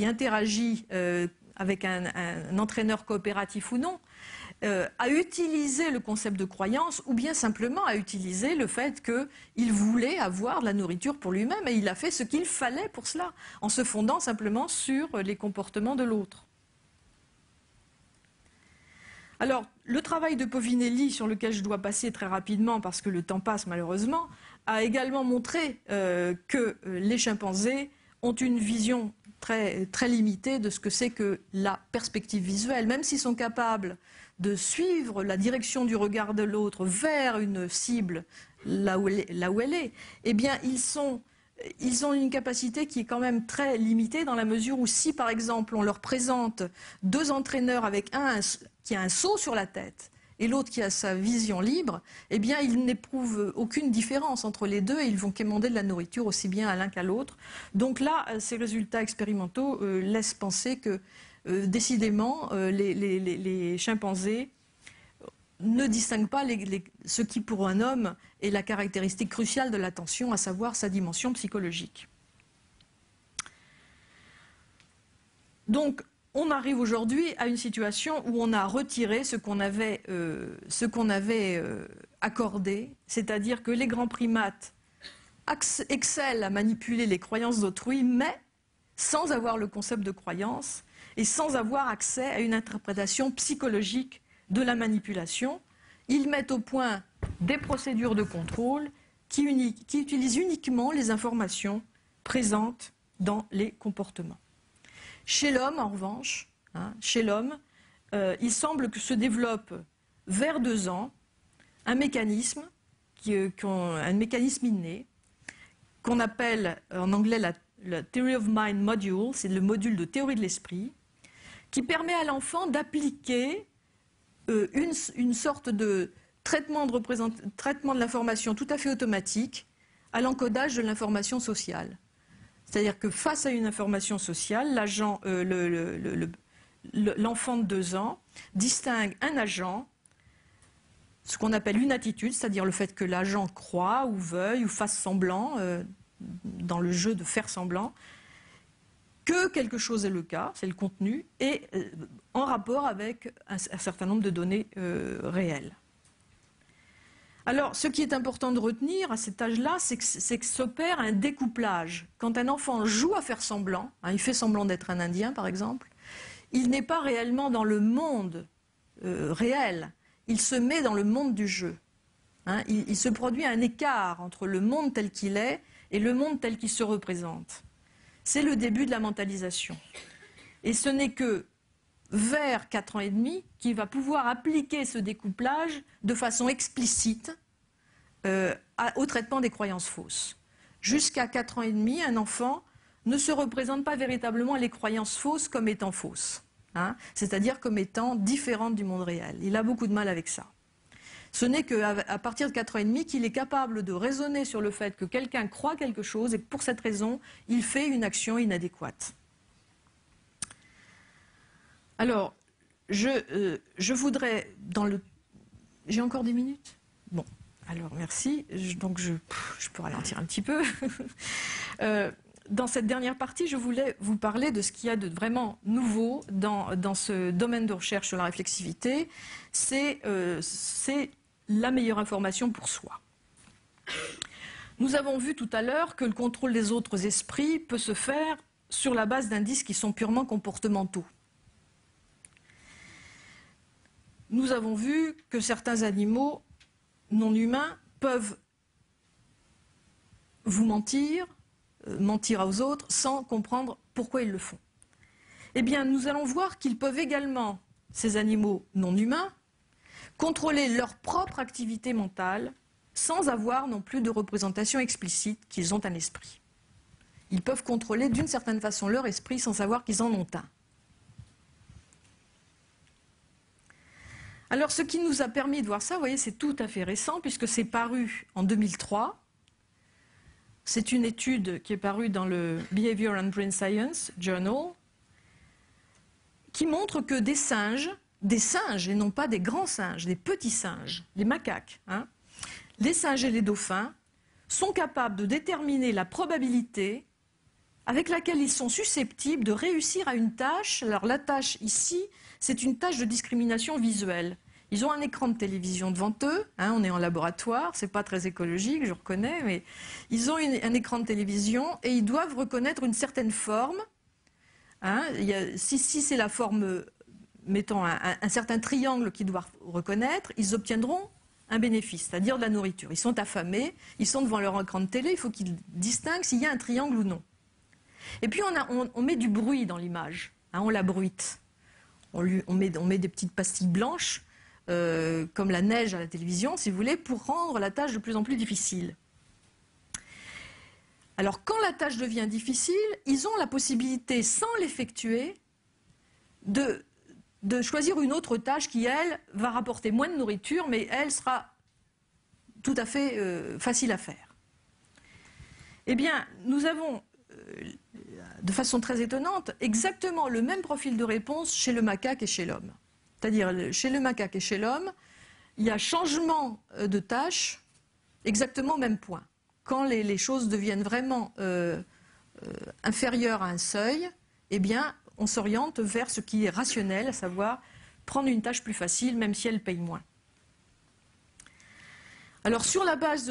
Speaker 1: interagit avec un entraîneur coopératif ou non, a utilisé le concept de croyance ou bien simplement a utilisé le fait qu'il voulait avoir de la nourriture pour lui-même et il a fait ce qu'il fallait pour cela, en se fondant simplement sur les comportements de l'autre. Alors, le travail de Povinelli, sur lequel je dois passer très rapidement parce que le temps passe malheureusement, a également montré que les chimpanzés ont une vision très, très limitée de ce que c'est que la perspective visuelle. Même s'ils sont capables de suivre la direction du regard de l'autre vers une cible là où elle est, eh bien ils ont une capacité qui est quand même très limitée dans la mesure où si par exemple on leur présente deux entraîneurs avec un qui a un seau sur la tête et l'autre qui a sa vision libre, eh bien ils n'éprouvent aucune différence entre les deux et ils vont quémander de la nourriture aussi bien à l'un qu'à l'autre. Donc là, ces résultats expérimentaux laissent penser que décidément les chimpanzés ne distinguent pas ce qui pour un homme est la caractéristique cruciale de l'attention, à savoir sa dimension psychologique. Donc, on arrive aujourd'hui à une situation où on a retiré ce qu'on avait accordé, c'est-à-dire que les grands primates excellent à manipuler les croyances d'autrui, mais sans avoir le concept de croyance et sans avoir accès à une interprétation psychologique de la manipulation. Ils mettent au point des procédures de contrôle qui utilisent uniquement les informations présentes dans les comportements. Chez l'homme, en revanche, chez l'homme, il semble que se développe vers 2 ans un mécanisme inné qu'on appelle en anglais la Theory of Mind Module, c'est le module de théorie de l'esprit, qui permet à l'enfant d'appliquer une sorte de traitement de l'information tout à fait automatique à l'encodage de l'information sociale. C'est-à-dire que face à une information sociale, l'enfant de 2 ans distingue un agent, ce qu'on appelle une attitude, c'est-à-dire le fait que l'agent croit ou veuille ou fasse semblant, dans le jeu de faire semblant, que quelque chose est le cas, c'est le contenu, et en rapport avec un certain nombre de données réelles. Alors, ce qui est important de retenir à cet âge-là, c'est que s'opère un découplage. Quand un enfant joue à faire semblant, il fait semblant d'être un Indien par exemple, il n'est pas réellement dans le monde réel, il se met dans le monde du jeu. Il se produit un écart entre le monde tel qu'il est et le monde tel qu'il se représente. C'est le début de la mentalisation. Et ce n'est que vers 4 ans et demi qu'il va pouvoir appliquer ce découplage de façon explicite au traitement des croyances fausses. Jusqu'à 4 ans et demi, un enfant ne se représente pas véritablement les croyances fausses comme étant fausses, c'est-à-dire comme étant différentes du monde réel. Il a beaucoup de mal avec ça. Ce n'est qu'à partir de 4 ans et demi qu'il est capable de raisonner sur le fait que quelqu'un croit quelque chose et que pour cette raison, il fait une action inadéquate. Alors, je voudrais, j'ai encore 10 minutes ? Bon, alors merci. Donc je peux ralentir un petit peu. Dans cette dernière partie, je voulais vous parler de ce qu'il y a de vraiment nouveau dans ce domaine de recherche sur la réflexivité. C'est la meilleure information pour soi. Nous avons vu tout à l'heure que le contrôle des autres esprits peut se faire sur la base d'indices qui sont purement comportementaux. Nous avons vu que certains animaux non humains peuvent vous mentir, mentir aux autres sans comprendre pourquoi ils le font. Eh bien, nous allons voir qu'ils peuvent également, ces animaux non humains, contrôler leur propre activité mentale sans avoir non plus de représentation explicite qu'ils ont un esprit. Ils peuvent contrôler d'une certaine façon leur esprit sans savoir qu'ils en ont un. Alors, ce qui nous a permis de voir ça, vous voyez, c'est tout à fait récent, puisque c'est paru en 2003. C'est une étude qui est parue dans le Behavior and Brain Science Journal, qui montre que des singes, et non pas des grands singes, des petits singes, les macaques, les singes et les dauphins, sont capables de déterminer la probabilité avec laquelle ils sont susceptibles de réussir à une tâche. Alors la tâche ici, c'est une tâche de discrimination visuelle. Ils ont un écran de télévision devant eux, on est en laboratoire, c'est pas très écologique, je reconnais, mais ils ont un écran de télévision et ils doivent reconnaître une certaine forme. Si c'est la forme, mettons un certain triangle qu'ils doivent reconnaître, ils obtiendront un bénéfice, c'est-à-dire de la nourriture. Ils sont affamés, ils sont devant leur écran de télé, il faut qu'ils distinguent s'il y a un triangle ou non. Et puis on met du bruit dans l'image, on la bruite. On met des petites pastilles blanches, comme la neige à la télévision, si vous voulez, pour rendre la tâche de plus en plus difficile. Alors, quand la tâche devient difficile, ils ont la possibilité, sans l'effectuer, de choisir une autre tâche qui, elle, va rapporter moins de nourriture, mais elle sera tout à fait facile à faire. Eh bien, nous avons, de façon très étonnante, exactement le même profil de réponse chez le macaque et chez l'homme. C'est-à-dire, chez le macaque et chez l'homme, il y a changement de tâche exactement au même point. Quand les choses deviennent vraiment inférieures à un seuil, eh bien, on s'oriente vers ce qui est rationnel, à savoir prendre une tâche plus facile, même si elle paye moins. Alors, sur la base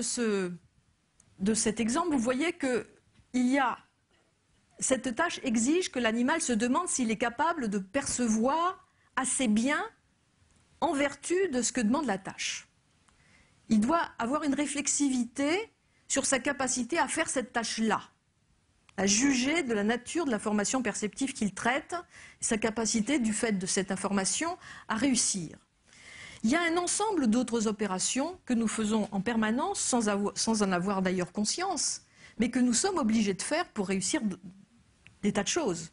Speaker 1: de cet exemple, vous voyez que cette tâche exige que l'animal se demande s'il est capable de percevoir assez bien en vertu de ce que demande la tâche. Il doit avoir une réflexivité sur sa capacité à faire cette tâche-là, à juger de la nature de l'information perceptive qu'il traite, sa capacité du fait de cette information à réussir. Il y a un ensemble d'autres opérations que nous faisons en permanence, sans en avoir d'ailleurs conscience, mais que nous sommes obligés de faire pour réussir des tas de choses.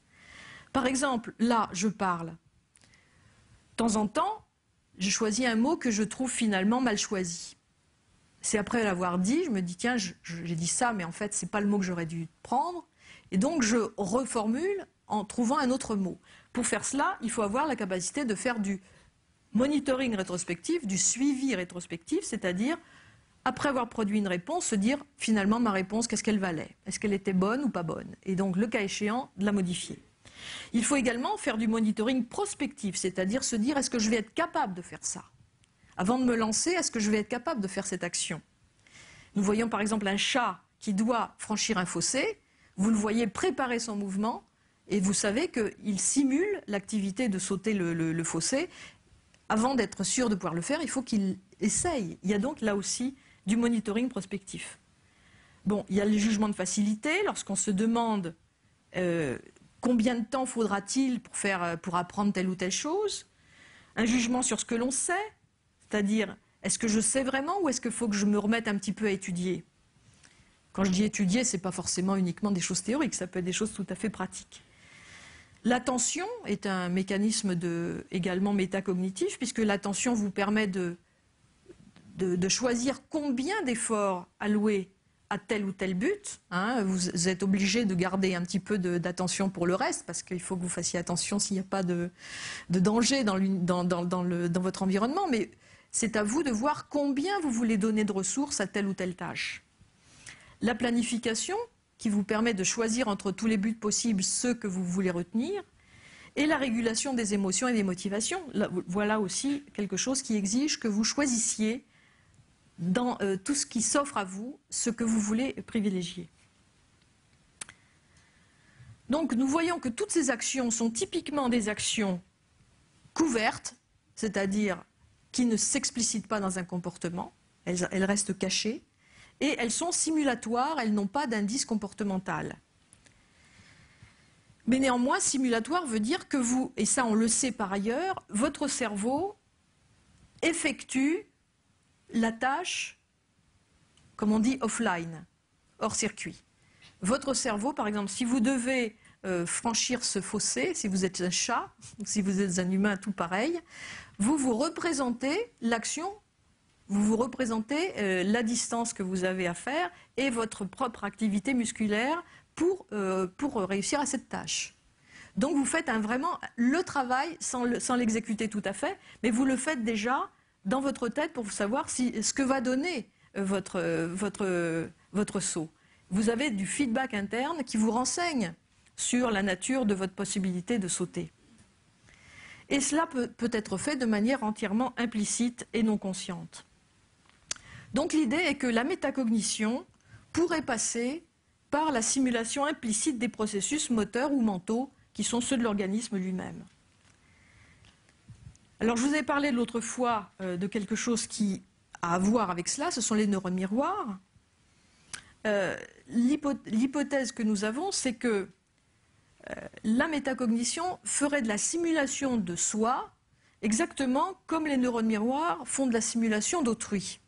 Speaker 1: Par exemple, là, je parle. De temps en temps, je choisis un mot que je trouve finalement mal choisi. C'est après l'avoir dit, je me dis, tiens, j'ai dit ça, mais en fait, ce n'est pas le mot que j'aurais dû prendre. Et donc, je reformule en trouvant un autre mot. Pour faire cela, il faut avoir la capacité de faire du monitoring rétrospectif, du suivi rétrospectif, c'est-à-dire, après avoir produit une réponse, se dire, finalement, ma réponse, qu'est-ce qu'elle valait? Est-ce qu'elle était bonne ou pas bonne? Et donc, le cas échéant, de la modifier. Il faut également faire du monitoring prospectif, c'est-à-dire se dire, est-ce que je vais être capable de faire ça? Avant de me lancer, est-ce que je vais être capable de faire cette action? Nous voyons par exemple un chat qui doit franchir un fossé, vous le voyez préparer son mouvement, et vous savez qu'il simule l'activité de sauter le fossé. Avant d'être sûr de pouvoir le faire, il faut qu'il essaye. Il y a donc là aussi du monitoring prospectif. Bon, il y a le jugement de facilité, lorsqu'on se demande combien de temps faudra-t-il pour apprendre telle ou telle chose. Un jugement sur ce que l'on sait, c'est-à-dire, est-ce que je sais vraiment ou est-ce qu'il faut que je me remette un petit peu à étudier? Quand je dis étudier, ce n'est pas forcément uniquement des choses théoriques, ça peut être des choses tout à fait pratiques. L'attention est un mécanisme également métacognitif, puisque l'attention vous permet de choisir combien d'efforts allouer à tel ou tel but. Vous êtes obligé de garder un petit peu d'attention pour le reste, parce qu'il faut que vous fassiez attention s'il n'y a pas de danger dans votre environnement, mais c'est à vous de voir combien vous voulez donner de ressources à telle ou telle tâche. La planification, qui vous permet de choisir entre tous les buts possibles ceux que vous voulez retenir, et la régulation des émotions et des motivations. Voilà aussi quelque chose qui exige que vous choisissiez dans tout ce qui s'offre à vous, ce que vous voulez privilégier. Donc nous voyons que toutes ces actions sont typiquement des actions couvertes, c'est-à-dire qui ne s'explicitent pas dans un comportement, elles restent cachées, et elles sont simulatoires, elles n'ont pas d'indice comportemental. Mais néanmoins, simulatoire veut dire que vous, et ça on le sait par ailleurs, votre cerveau effectue la tâche, comme on dit, offline, hors circuit. Votre cerveau, par exemple, si vous devez franchir ce fossé, si vous êtes un chat, ou si vous êtes un humain tout pareil, vous vous représentez l'action, vous vous représentez la distance que vous avez à faire et votre propre activité musculaire pour réussir à cette tâche. Donc vous faites vraiment le travail sans l'exécuter tout à fait, mais vous le faites déjà dans votre tête pour savoir ce que va donner votre saut. Vous avez du feedback interne qui vous renseigne sur la nature de votre possibilité de sauter. Et cela peut être fait de manière entièrement implicite et non consciente. Donc l'idée est que la métacognition pourrait passer par la simulation implicite des processus moteurs ou mentaux qui sont ceux de l'organisme lui-même. Alors je vous ai parlé l'autre fois de quelque chose qui a à voir avec cela, ce sont les neurones miroirs. L'hypothèse que nous avons, c'est que la métacognition ferait de la simulation de soi exactement comme les neurones miroirs font de la simulation d'autrui.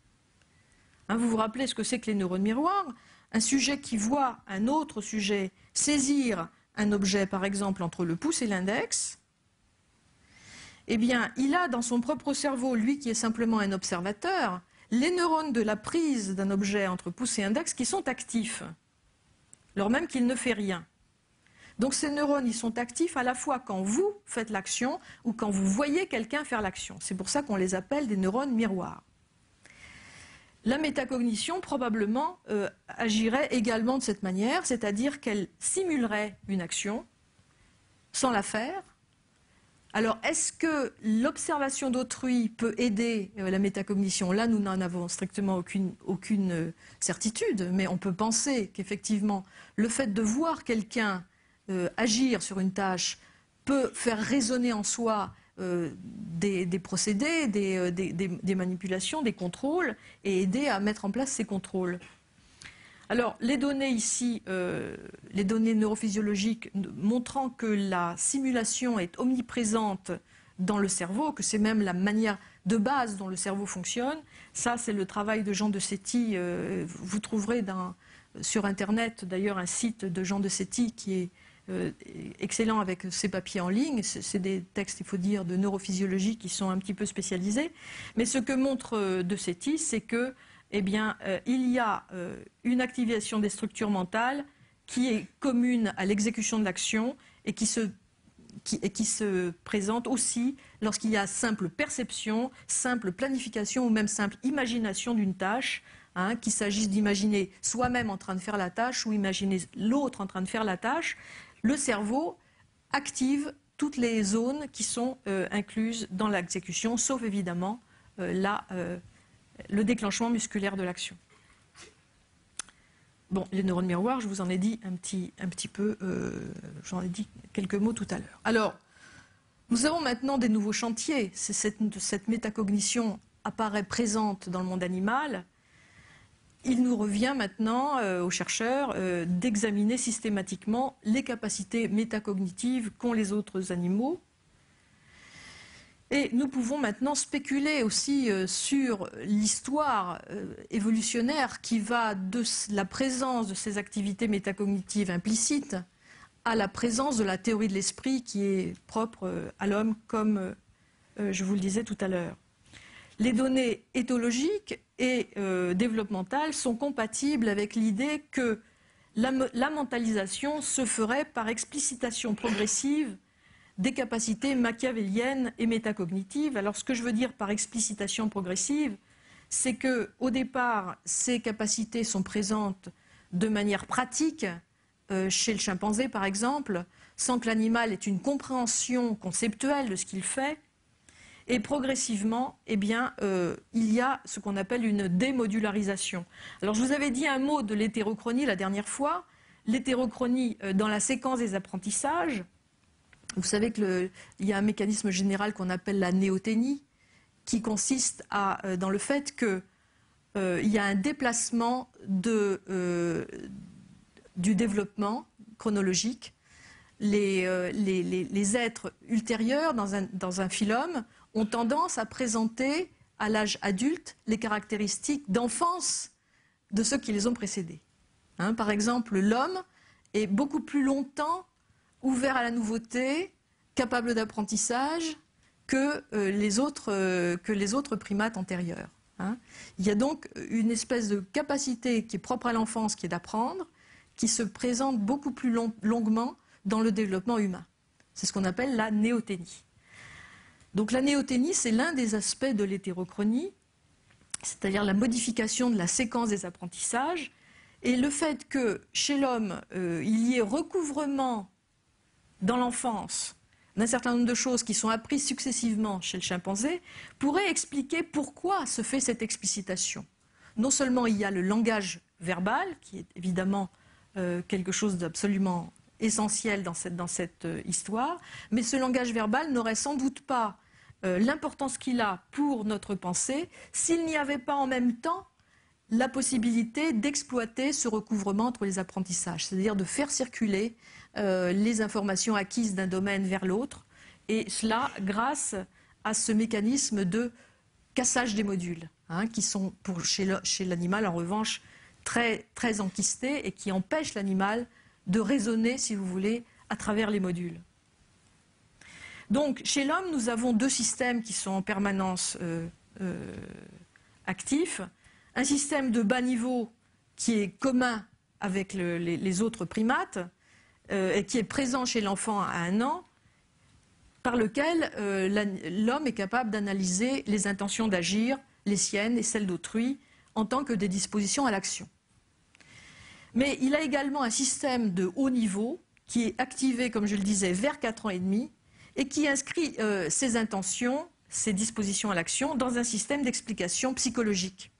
Speaker 1: Hein, vous vous rappelez ce que c'est que les neurones miroirs? Un sujet qui voit un autre sujet saisir un objet, par exemple, entre le pouce et l'index, eh bien, il a dans son propre cerveau, lui qui est simplement un observateur, les neurones de la prise d'un objet entre pouce et index qui sont actifs, alors même qu'il ne fait rien. Donc ces neurones, ils sont actifs à la fois quand vous faites l'action ou quand vous voyez quelqu'un faire l'action. C'est pour ça qu'on les appelle des neurones miroirs. La métacognition, probablement, agirait également de cette manière, c'est-à-dire qu'elle simulerait une action sans la faire. Alors, est-ce que l'observation d'autrui peut aider la métacognition? Là, nous n'en avons strictement aucune certitude, mais on peut penser qu'effectivement, le fait de voir quelqu'un agir sur une tâche peut faire résonner en soi des procédés, des manipulations, des contrôles, et aider à mettre en place ces contrôles. Alors, les données ici, les données neurophysiologiques montrant que la simulation est omniprésente dans le cerveau, que c'est même la manière de base dont le cerveau fonctionne, ça c'est le travail de Jean de Cetty. Vous trouverez sur Internet d'ailleurs un site de Jean de Cetty qui est excellent avec ses papiers en ligne. C'est des textes, il faut dire, de neurophysiologie qui sont un petit peu spécialisés. Mais ce que montre de Cetty, c'est que eh bien, il y a une activation des structures mentales qui est commune à l'exécution de l'action et qui se présente aussi lorsqu'il y a simple perception, simple planification ou même simple imagination d'une tâche, hein, qu'il s'agisse d'imaginer soi-même en train de faire la tâche ou imaginer l'autre en train de faire la tâche. Le cerveau active toutes les zones qui sont incluses dans l'exécution, sauf évidemment le déclenchement musculaire de l'action. Bon, les neurones miroirs, je vous en ai dit un petit peu, j'en ai dit quelques mots tout à l'heure. Alors, nous avons maintenant des nouveaux chantiers. Cette métacognition apparaît présente dans le monde animal. Il nous revient maintenant aux chercheurs d'examiner systématiquement les capacités métacognitives qu'ont les autres animaux. Et nous pouvons maintenant spéculer aussi sur l'histoire évolutionnaire qui va de la présence de ces activités métacognitives implicites à la présence de la théorie de l'esprit qui est propre à l'homme, comme je vous le disais tout à l'heure. Les données éthologiques et développementales sont compatibles avec l'idée que la mentalisation se ferait par explicitation progressive des capacités machiavéliennes et métacognitives. Alors ce que je veux dire par explicitation progressive, c'est qu'au départ, ces capacités sont présentes de manière pratique chez le chimpanzé par exemple, sans que l'animal ait une compréhension conceptuelle de ce qu'il fait. Et progressivement, eh bien, il y a ce qu'on appelle une démodularisation. Alors je vous avais dit un mot de l'hétérochronie la dernière fois. L'hétérochronie dans la séquence des apprentissages. Vous savez qu'il y a un mécanisme général qu'on appelle la néoténie, qui consiste dans le fait que il y a un déplacement du développement chronologique. Les êtres ultérieurs dans un phylum ont tendance à présenter à l'âge adulte les caractéristiques d'enfance de ceux qui les ont précédés. Par exemple, l'homme est beaucoup plus longtemps ouvert à la nouveauté, capable d'apprentissage que les autres primates antérieurs. Il y a donc une espèce de capacité qui est propre à l'enfance, qui est d'apprendre, qui se présente beaucoup plus longuement dans le développement humain. C'est ce qu'on appelle la néothénie. Donc la néothénie, c'est l'un des aspects de l'hétérochronie, c'est-à-dire la modification de la séquence des apprentissages, et le fait que chez l'homme, il y ait recouvrement dans l'enfance d'un certain nombre de choses qui sont apprises successivement chez le chimpanzé, pourrait expliquer pourquoi se fait cette explicitation. Non seulement il y a le langage verbal, qui est évidemment quelque chose d'absolument essentiel dans cette histoire, mais ce langage verbal n'aurait sans doute pas l'importance qu'il a pour notre pensée s'il n'y avait pas en même temps la possibilité d'exploiter ce recouvrement entre les apprentissages, c'est-à-dire de faire circuler les informations acquises d'un domaine vers l'autre, et cela grâce à ce mécanisme de cassage des modules, qui sont chez l'animal en revanche très, très enquistés et qui empêchent l'animal de raisonner, si vous voulez, à travers les modules. Donc chez l'homme, nous avons deux systèmes qui sont en permanence actifs. Un système de bas niveau qui est commun avec les autres primates et qui est présent chez l'enfant à 1 an, par lequel l'homme est capable d'analyser les intentions d'agir, les siennes et celles d'autrui, en tant que des dispositions à l'action. Mais il a également un système de haut niveau qui est activé, comme je le disais, vers 4 ans et demi et qui inscrit ces intentions, ces dispositions à l'action dans un système d'explication psychologique.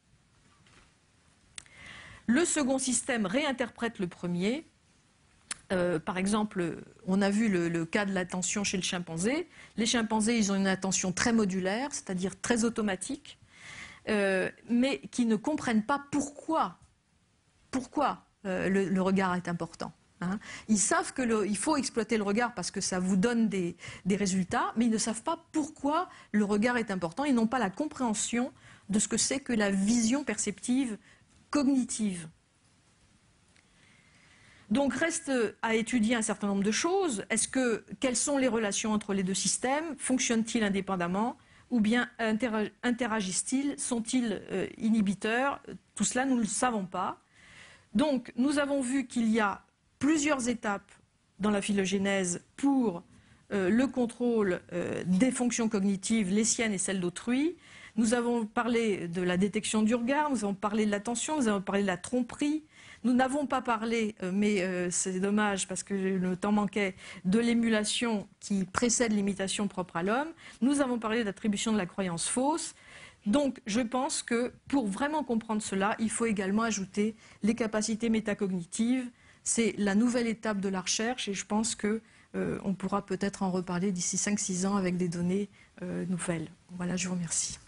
Speaker 1: Le second système réinterprète le premier. Par exemple, on a vu le cas de l'attention chez le chimpanzé. Les chimpanzés, ils ont une attention très modulaire, c'est-à-dire très automatique, mais qui ne comprennent pas pourquoi le regard est important. Ils savent qu'il faut exploiter le regard parce que ça vous donne des résultats, mais ils ne savent pas pourquoi le regard est important. Ils n'ont pas la compréhension de ce que c'est que la vision perceptive cognitive. Donc reste à étudier un certain nombre de choses. Quelles sont les relations entre les deux systèmes? Fonctionnent-ils indépendamment? Ou bien interagissent-ils? Sont-ils inhibiteurs? Tout cela, nous ne le savons pas. Donc nous avons vu qu'il y a plusieurs étapes dans la phylogénèse pour le contrôle des fonctions cognitives, les siennes et celles d'autrui. Nous avons parlé de la détection du regard, nous avons parlé de l'attention, nous avons parlé de la tromperie. Nous n'avons pas parlé, mais c'est dommage parce que le temps manquait, de l'émulation qui précède l'imitation propre à l'homme. Nous avons parlé d'attribution de la croyance fausse. Donc je pense que pour vraiment comprendre cela, il faut également ajouter les capacités métacognitives. C'est la nouvelle étape de la recherche et je pense qu'on pourra peut-être en reparler d'ici 5-6 ans avec des données nouvelles. Voilà, je vous remercie.